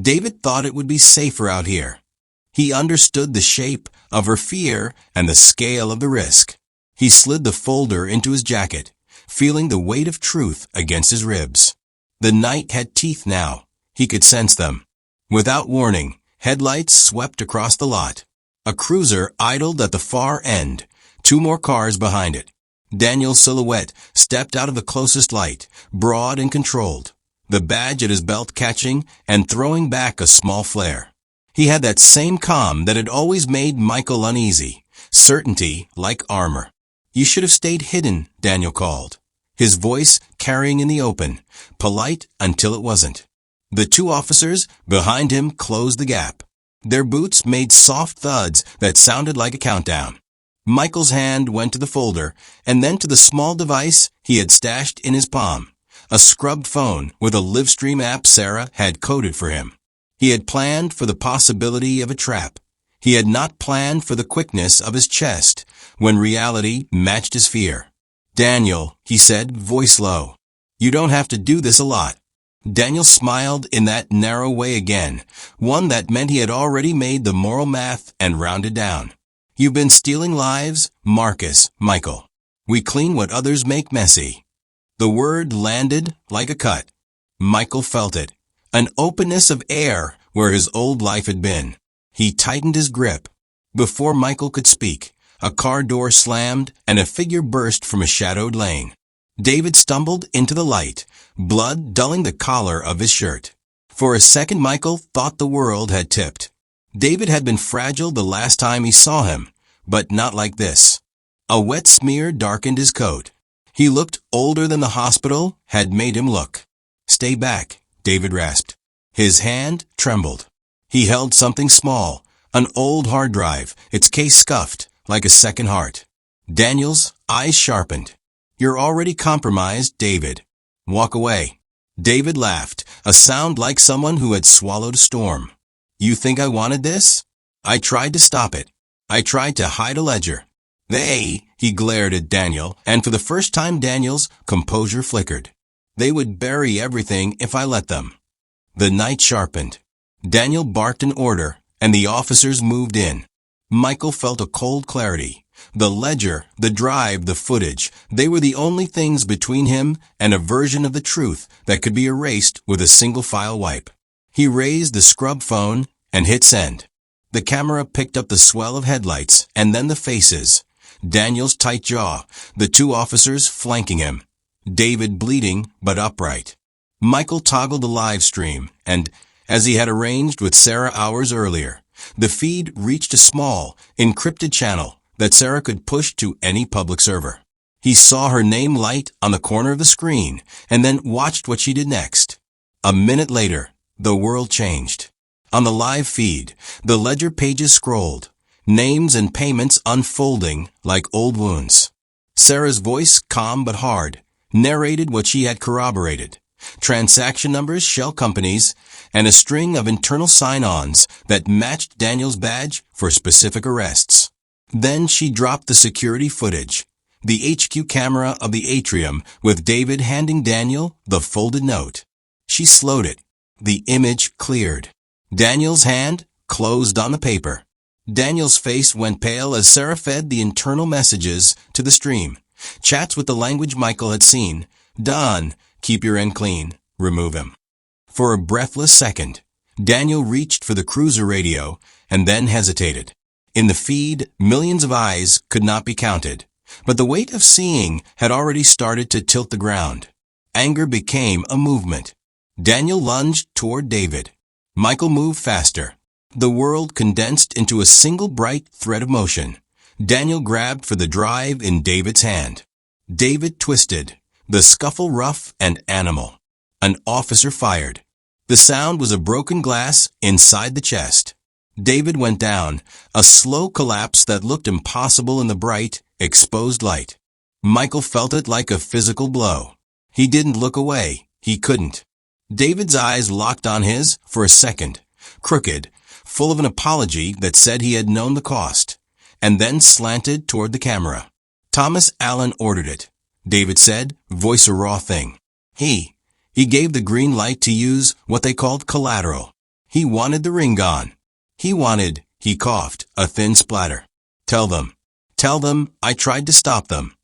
David thought it would be safer out here." He understood the shape of her fear and the scale of the risk. He slid the folder into his jacket, feeling the weight of truth against his ribs. The night had teeth now. He could sense them. Without warning, headlights swept across the lot. A cruiser idled at the far end, 2 more cars behind it. Daniel's silhouette stepped out of the closest light, broad and controlled, the badge at his belt catching and throwing back a small flare. He had that same calm that had always made Michael uneasy, certainty like armor. "You should have stayed hidden," Daniel called, his voice carrying in the open, polite until it wasn't. The 2 officers behind him closed the gap. Their boots made soft thuds that sounded like a countdown. Michael's hand went to the folder and then to the small device he had stashed in his palm, a scrubbed phone with a Livestream app Sarah had coded for him. He had planned for the possibility of a trap. He had not planned for the quickness of his chest when reality matched his fear. "Daniel," he said, voice low, "you don't have to do this a lot." Daniel smiled in that narrow way again, one that meant he had already made the moral math and rounded down. "You've been stealing lives, Marcus, Michael. We clean what others make messy." The word landed like a cut. Michael felt it, an openness of air where his old life had been. He tightened his grip. Before Michael could speak, a car door slammed and a figure burst from a shadowed lane. David stumbled into the light, blood dulling the collar of his shirt. For a second, Michael thought the world had tipped. David had been fragile the last time he saw him, but not like this. A wet smear darkened his coat. He looked older than the hospital had made him look. "Stay back," David rasped. His hand trembled. He held something small, an old hard drive, its case scuffed like a second heart. Daniel's eyes sharpened. "You're already compromised, David. Walk away." David laughed, a sound like someone who had swallowed a storm. "You think I wanted this? I tried to stop it. I tried to hide a ledger." He glared at Daniel, and for the first time Daniel's composure flickered. "They would bury everything if I let them." The night sharpened. Daniel barked an order, and the officers moved in. Michael felt a cold clarity. The ledger, the drive, the footage, they were the only things between him and a version of the truth that could be erased with a single file wipe. He raised the scrub phone and hit send. The camera picked up the swell of headlights and then the faces. Daniel's tight jaw, the 2 officers flanking him. David bleeding but upright. Michael toggled the live stream, and, as he had arranged with Sarah hours earlier, the feed reached a small, encrypted channel that Sarah could push to any public server. He saw her name light on the corner of the screen and then watched what she did next. A minute later, the world changed. On the live feed, the ledger pages scrolled, names and payments unfolding like old wounds. Sarah's voice, calm but hard, narrated what she had corroborated. Transaction numbers, shell companies, and a string of internal sign-ons that matched Daniel's badge for specific arrests. Then she dropped the security footage, the HQ camera of the atrium with David handing Daniel the folded note. She slowed it. The image cleared. Daniel's hand closed on the paper. Daniel's face went pale as Sarah fed the internal messages to the stream. Chats with the language Michael had seen. "Done. Keep your end clean. Remove him." For a breathless second, Daniel reached for the cruiser radio and then hesitated. In the feed, millions of eyes could not be counted, but the weight of seeing had already started to tilt the ground. Anger became a movement. Daniel lunged toward David. Michael moved faster. The world condensed into a single bright thread of motion. Daniel grabbed for the drive in David's hand. David twisted. The scuffle rough and animal. An officer fired. The sound was of broken glass inside the chest. David went down, a slow collapse that looked impossible in the bright, exposed light. Michael felt it like a physical blow. He didn't look away. He couldn't. David's eyes locked on his for a second, crooked, full of an apology that said he had known the cost, and then slanted toward the camera. Thomas Allen ordered it. David said, voice a raw thing. He gave the green light to use what they called collateral. He wanted the ring gone. He coughed, a thin splatter. Tell them I tried to stop them.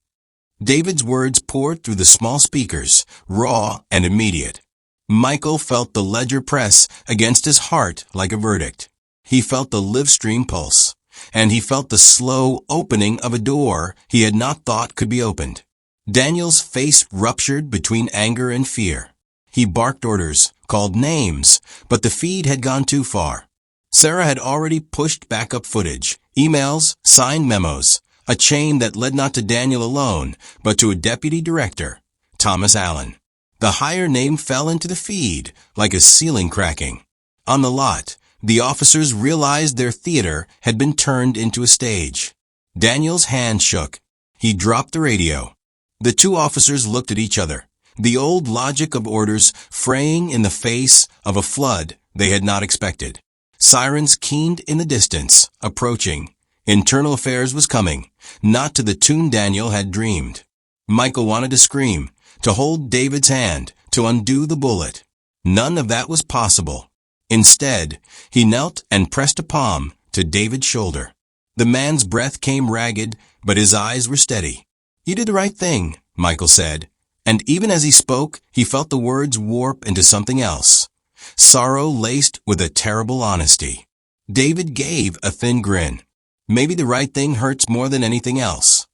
David's words poured through the small speakers, raw and immediate. Michael felt the ledger press against his heart like a verdict. He felt the live stream pulse, and he felt the slow opening of a door he had not thought could be opened. Daniel's face ruptured between anger and fear. He barked orders, called names, but the feed had gone too far. Sarah had already pushed backup footage, emails, signed memos, a chain that led not to Daniel alone, but to a deputy director, Thomas Allen. The higher name fell into the feed, like a ceiling cracking. On the lot, the officers realized their theater had been turned into a stage. Daniel's hand shook. He dropped the radio. The two officers looked at each other, the old logic of orders fraying in the face of a flood they had not expected. Sirens keened in the distance, approaching. Internal Affairs was coming, not to the tune Daniel had dreamed. Michael wanted to scream, to hold David's hand, to undo the bullet. None of that was possible. Instead, he knelt and pressed a palm to David's shoulder. The man's breath came ragged, but his eyes were steady. You did the right thing, Michael said, and even as he spoke, he felt the words warp into something else. Sorrow laced with a terrible honesty. David gave a thin grin. Maybe the right thing hurts more than anything else.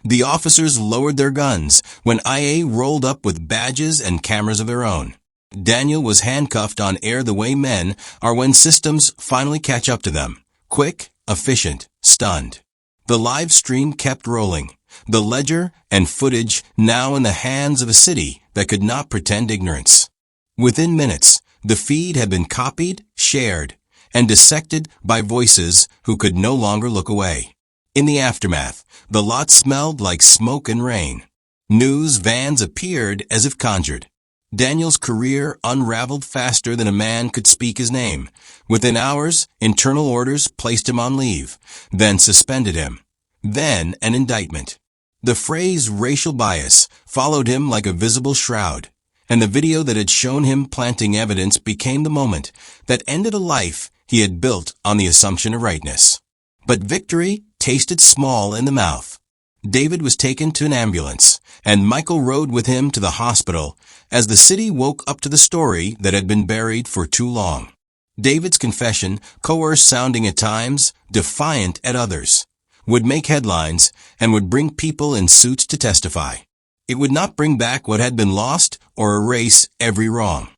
The officers lowered their guns when IA rolled up with badges and cameras of their own. Daniel was handcuffed on air the way men are when systems finally catch up to them. Quick, efficient, stunned. The live stream kept rolling. The ledger and footage now in the hands of a city that could not pretend ignorance. Within minutes, the feed had been copied, shared, and dissected by voices who could no longer look away. In the aftermath, the lot smelled like smoke and rain. News vans appeared as if conjured. Daniel's career unraveled faster than a man could speak his name. Within hours, internal orders placed him on leave, then suspended him. Then an indictment. The phrase racial bias followed him like a visible shroud, and the video that had shown him planting evidence became the moment that ended a life he had built on the assumption of rightness. But victory tasted small in the mouth. David was taken to an ambulance, and Michael rode with him to the hospital as the city woke up to the story that had been buried for too long. David's confession, coerced sounding at times, defiant at others, would make headlines and would bring people in suits to testify. It would not bring back what had been lost or erase every wrong.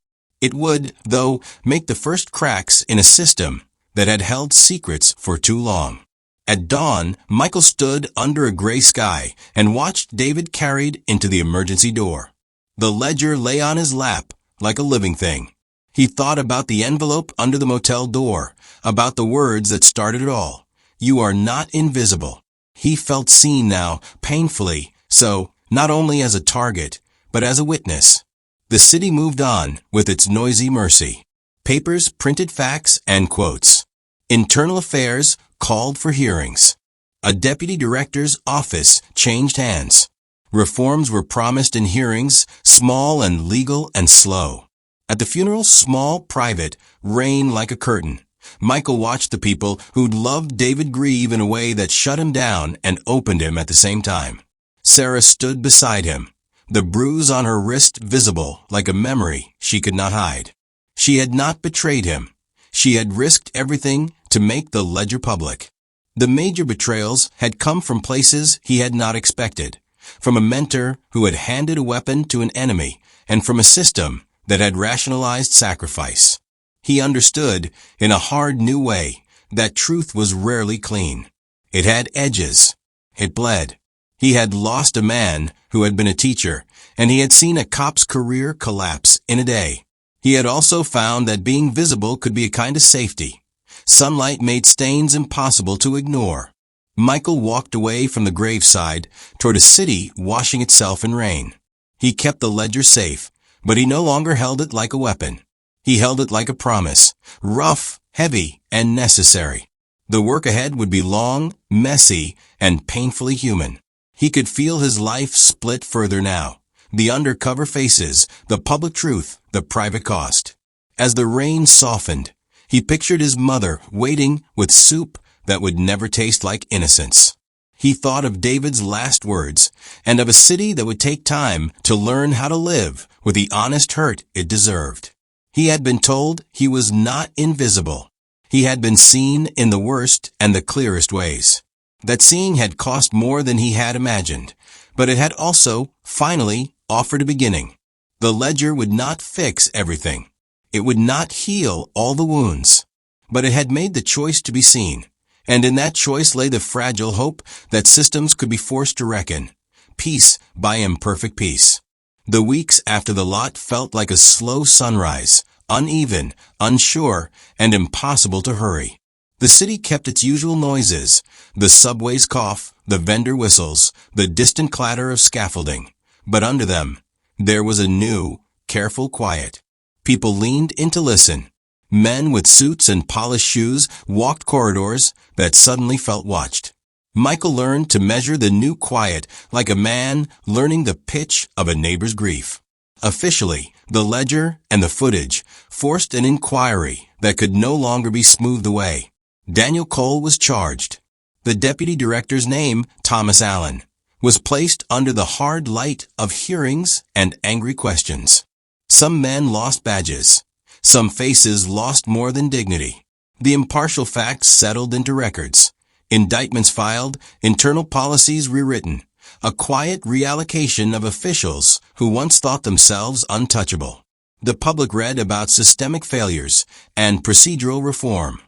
It would, though, make the first cracks in a system that had held secrets for too long. At dawn, Michael stood under a gray sky and watched David carried into the emergency door. The ledger lay on his lap like a living thing. He thought about the envelope under the motel door, about the words that started it all. You are not invisible. He felt seen now, painfully, so not only as a target, but as a witness. The city moved on with its noisy mercy. Papers printed facts and quotes. Internal Affairs called for hearings. A deputy director's office changed hands. Reforms were promised in hearings, small and legal and slow. At the funeral, small, private, reigned like a curtain. Michael watched the people who'd loved David grieve in a way that shut him down and opened him at the same time. Sarah stood beside him, the bruise on her wrist visible like a memory she could not hide. She had not betrayed him. She had risked everything to make the ledger public. The major betrayals had come from places he had not expected, from a mentor who had handed a weapon to an enemy, and from a system that had rationalized sacrifice. He understood, in a hard new way, that truth was rarely clean. It had edges. It bled. He had lost a man who had been a teacher, and he had seen a cop's career collapse in a day. He had also found that being visible could be a kind of safety. Sunlight made stains impossible to ignore. Michael walked away from the graveside toward a city washing itself in rain. He kept the ledger safe, but he no longer held it like a weapon. He held it like a promise, rough, heavy, and necessary. The work ahead would be long, messy, and painfully human. He could feel his life split further now. The undercover faces, the public truth, the private cost. As the rain softened, he pictured his mother waiting with soup that would never taste like innocence. He thought of David's last words and of a city that would take time to learn how to live with the honest hurt it deserved. He had been told he was not invisible. He had been seen in the worst and the clearest ways. That seeing had cost more than he had imagined, but it had also, finally, offered a beginning. The ledger would not fix everything. It would not heal all the wounds, but it had made the choice to be seen. And in that choice lay the fragile hope that systems could be forced to reckon, piece by imperfect piece. The weeks after the lot felt like a slow sunrise, uneven, unsure, and impossible to hurry. The city kept its usual noises, the subway's cough, the vendor whistles, the distant clatter of scaffolding. But under them, there was a new, careful quiet. People leaned in to listen. Men with suits and polished shoes walked corridors that suddenly felt watched. Michael learned to measure the new quiet like a man learning the pitch of a neighbor's grief. Officially, the ledger and the footage forced an inquiry that could no longer be smoothed away. Daniel Cole was charged. The deputy director's name, Thomas Allen, was placed under the hard light of hearings and angry questions. Some men lost badges. Some faces lost more than dignity. The impartial facts settled into records. Indictments filed, internal policies rewritten. A quiet reallocation of officials who once thought themselves untouchable. The public read about systemic failures and procedural reform.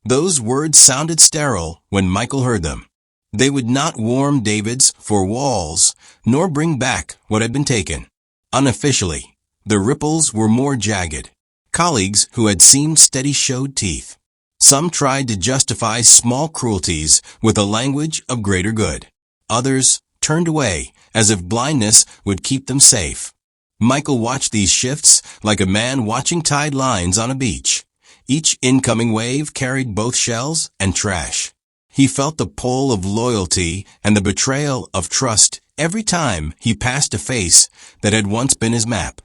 Those words sounded sterile when Michael heard them. They would not warm David's four walls, nor bring back what had been taken. Unofficially, the ripples were more jagged. Colleagues who had seemed steady showed teeth. Some tried to justify small cruelties with a language of greater good. Others turned away as if blindness would keep them safe. Michael watched these shifts like a man watching tide lines on a beach. Each incoming wave carried both shells and trash. He felt the pull of loyalty and the betrayal of trust every time he passed a face that had once been his map.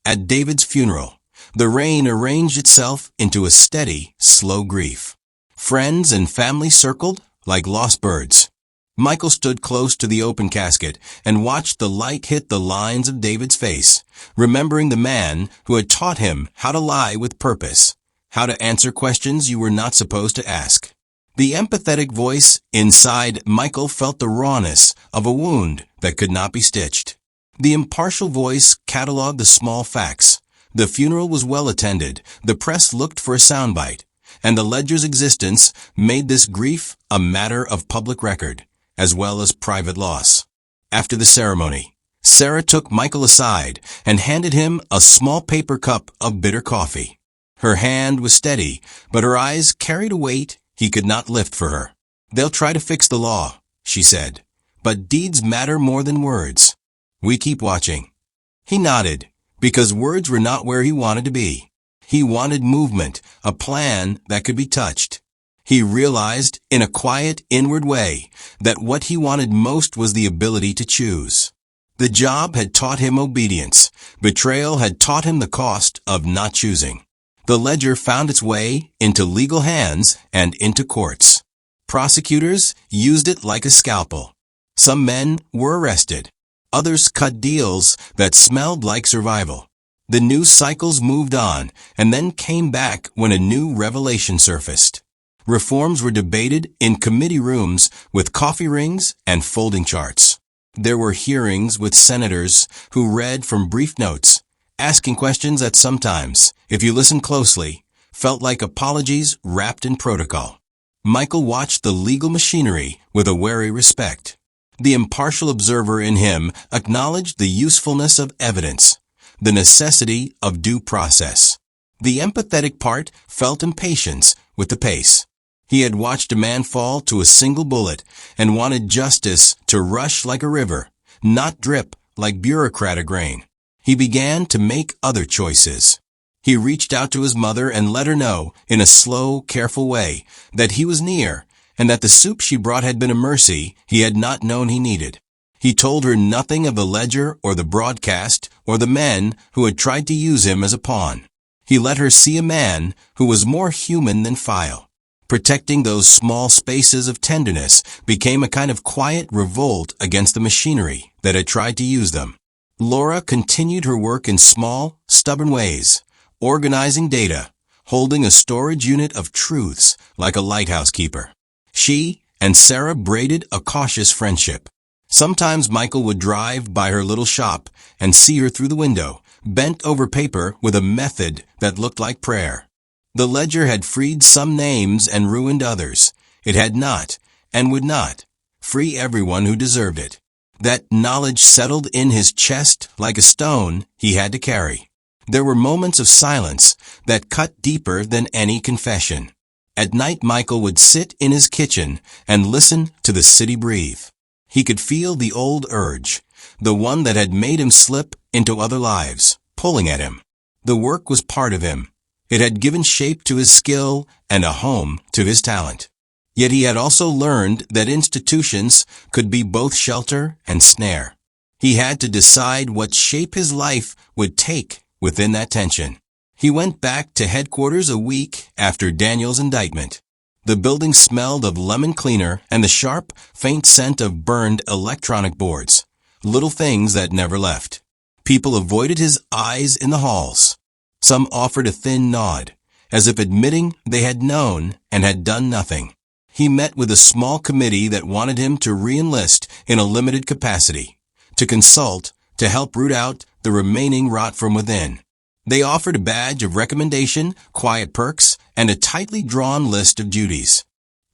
At David's funeral, the rain arranged itself into a steady, slow grief. Friends and family circled like lost birds. Michael stood close to the open casket and watched the light hit the lines of David's face, remembering the man who had taught him how to lie with purpose, how to answer questions you were not supposed to ask. The empathetic voice inside Michael felt the rawness of a wound that could not be stitched. The impartial voice cataloged the small facts. The funeral was well attended, the press looked for a soundbite, and the ledger's existence made this grief a matter of public record, as well as private loss. After the ceremony, Sarah took Michael aside and handed him a small paper cup of bitter coffee. Her hand was steady, but her eyes carried a weight he could not lift for her. "They'll try to fix the law," she said, "but deeds matter more than words. We keep watching." He nodded, because words were not where he wanted to be. He wanted movement, a plan that could be touched. He realized, in a quiet, inward way, that what he wanted most was the ability to choose. The job had taught him obedience. Betrayal had taught him the cost of not choosing. The ledger found its way into legal hands and into courts. Prosecutors used it like a scalpel. Some men were arrested. Others cut deals that smelled like survival. The news cycles moved on and then came back when a new revelation surfaced. Reforms were debated in committee rooms with coffee rings and folding charts. There were hearings with senators who read from brief notes, asking questions that sometimes, if you listen closely, felt like apologies wrapped in protocol. Michael watched the legal machinery with a wary respect. The impartial observer in him acknowledged the usefulness of evidence, the necessity of due process. The empathetic part felt impatience with the pace. He had watched a man fall to a single bullet and wanted justice to rush like a river, not drip like bureaucratic grain. He began to make other choices. He reached out to his mother and let her know, in a slow, careful way, that he was near and that the soup she brought had been a mercy he had not known he needed. He told her nothing of the ledger or the broadcast or the men who had tried to use him as a pawn. He let her see a man who was more human than file. Protecting those small spaces of tenderness became a kind of quiet revolt against the machinery that had tried to use them. Laura continued her work in small, stubborn ways, organizing data, holding a storage unit of truths like a lighthouse keeper. She and Sarah braided a cautious friendship. Sometimes Michael would drive by her little shop and see her through the window, bent over paper with a method that looked like prayer. The ledger had freed some names and ruined others. It had not, and would not, free everyone who deserved it. That knowledge settled in his chest like a stone he had to carry. There were moments of silence that cut deeper than any confession. At night, Michael would sit in his kitchen and listen to the city breathe. He could feel the old urge, the one that had made him slip into other lives, pulling at him. The work was part of him. It had given shape to his skill and a home to his talent. Yet he had also learned that institutions could be both shelter and snare. He had to decide what shape his life would take within that tension. He went back to headquarters a week after Daniel's indictment. The building smelled of lemon cleaner and the sharp, faint scent of burned electronic boards. Little things that never left. People avoided his eyes in the halls. Some offered a thin nod, as if admitting they had known and had done nothing. He met with a small committee that wanted him to re-enlist in a limited capacity, to consult, to help root out the remaining rot from within. They offered a badge of recommendation, quiet perks, and a tightly drawn list of duties.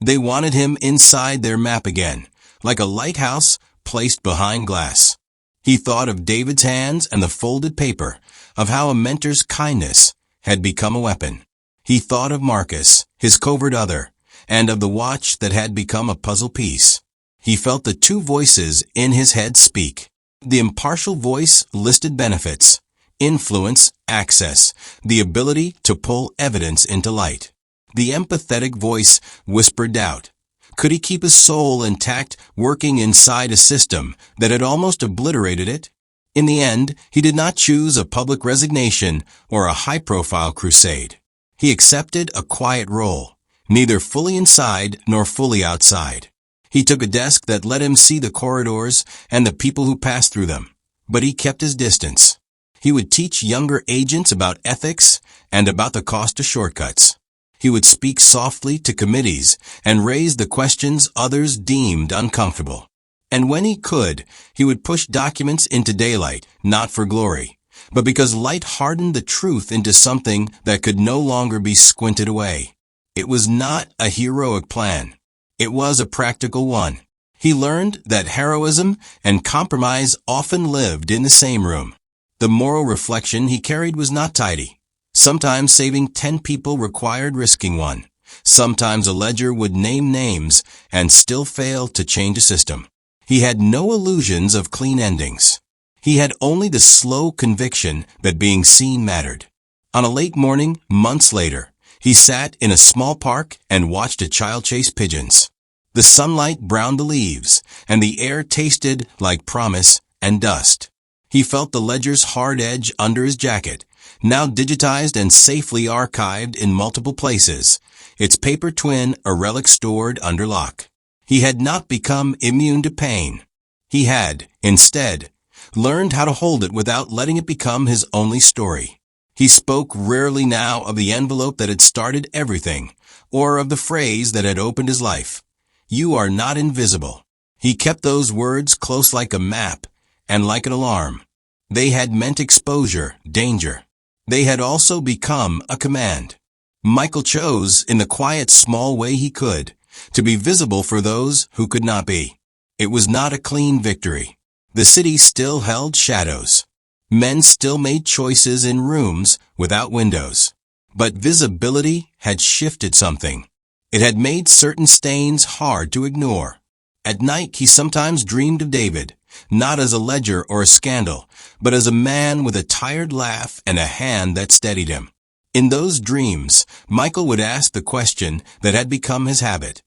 They wanted him inside their map again, like a lighthouse placed behind glass. He thought of David's hands and the folded paper, of how a mentor's kindness had become a weapon. He thought of Marcus, his covert other, and of the watch that had become a puzzle piece. He felt the two voices in his head speak. The impartial voice listed benefits, influence, access, the ability to pull evidence into light. The empathetic voice whispered doubt. Could he keep his soul intact working inside a system that had almost obliterated it? In the end, he did not choose a public resignation or a high-profile crusade. He accepted a quiet role, neither fully inside nor fully outside. He took a desk that let him see the corridors and the people who passed through them, but he kept his distance. He would teach younger agents about ethics and about the cost of shortcuts. He would speak softly to committees and raise the questions others deemed uncomfortable. And when he could, he would push documents into daylight, not for glory, but because light hardened the truth into something that could no longer be squinted away. It was not a heroic plan. It was a practical one. He learned that heroism and compromise often lived in the same room. The moral reflection he carried was not tidy. Sometimes saving 10 people required risking one. Sometimes a ledger would name names and still fail to change a system. He had no illusions of clean endings. He had only the slow conviction that being seen mattered. On a late morning, months later, he sat in a small park and watched a child chase pigeons. The sunlight browned the leaves, and the air tasted like promise and dust. He felt the ledger's hard edge under his jacket, now digitized and safely archived in multiple places, its paper twin a relic stored under lock. He had not become immune to pain. He had, instead, learned how to hold it without letting it become his only story. He spoke rarely now of the envelope that had started everything, or of the phrase that had opened his life. You are not invisible. He kept those words close like a map and like an alarm. They had meant exposure, danger. They had also become a command. Michael chose, in the quiet, small way he could, to be visible for those who could not be. It was not a clean victory. The city still held shadows. Men still made choices in rooms without windows. But visibility had shifted something. It had made certain stains hard to ignore. At night, he sometimes dreamed of David, not as a ledger or a scandal, but as a man with a tired laugh and a hand that steadied him. In those dreams, Michael would ask the question that had become his habit.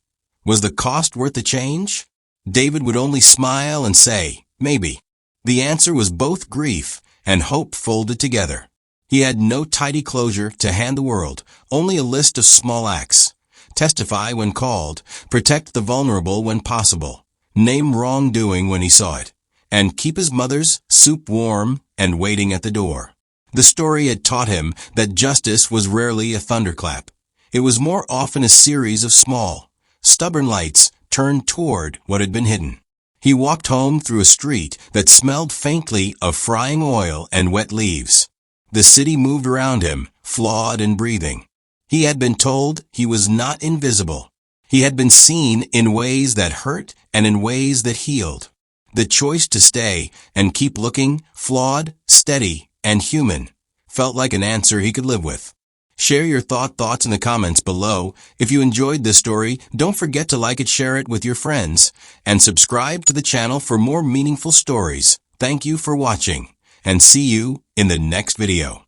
Was the cost worth the change? David would only smile and say, maybe. The answer was both grief and hope folded together. He had no tidy closure to hand the world, only a list of small acts. Testify when called, protect the vulnerable when possible, name wrongdoing when he saw it, and keep his mother's soup warm and waiting at the door. The story had taught him that justice was rarely a thunderclap. It was more often a series of small, stubborn lights turned toward what had been hidden. He walked home through a street that smelled faintly of frying oil and wet leaves. The city moved around him, flawed and breathing. He had been told he was not invisible. He had been seen in ways that hurt and in ways that healed. The choice to stay and keep looking, flawed, steady, and human, felt like an answer he could live with. Share your thoughts in the comments below. If you enjoyed this story, don't forget to like it, share it with your friends, and subscribe to the channel for more meaningful stories. Thank you for watching, and see you in the next video.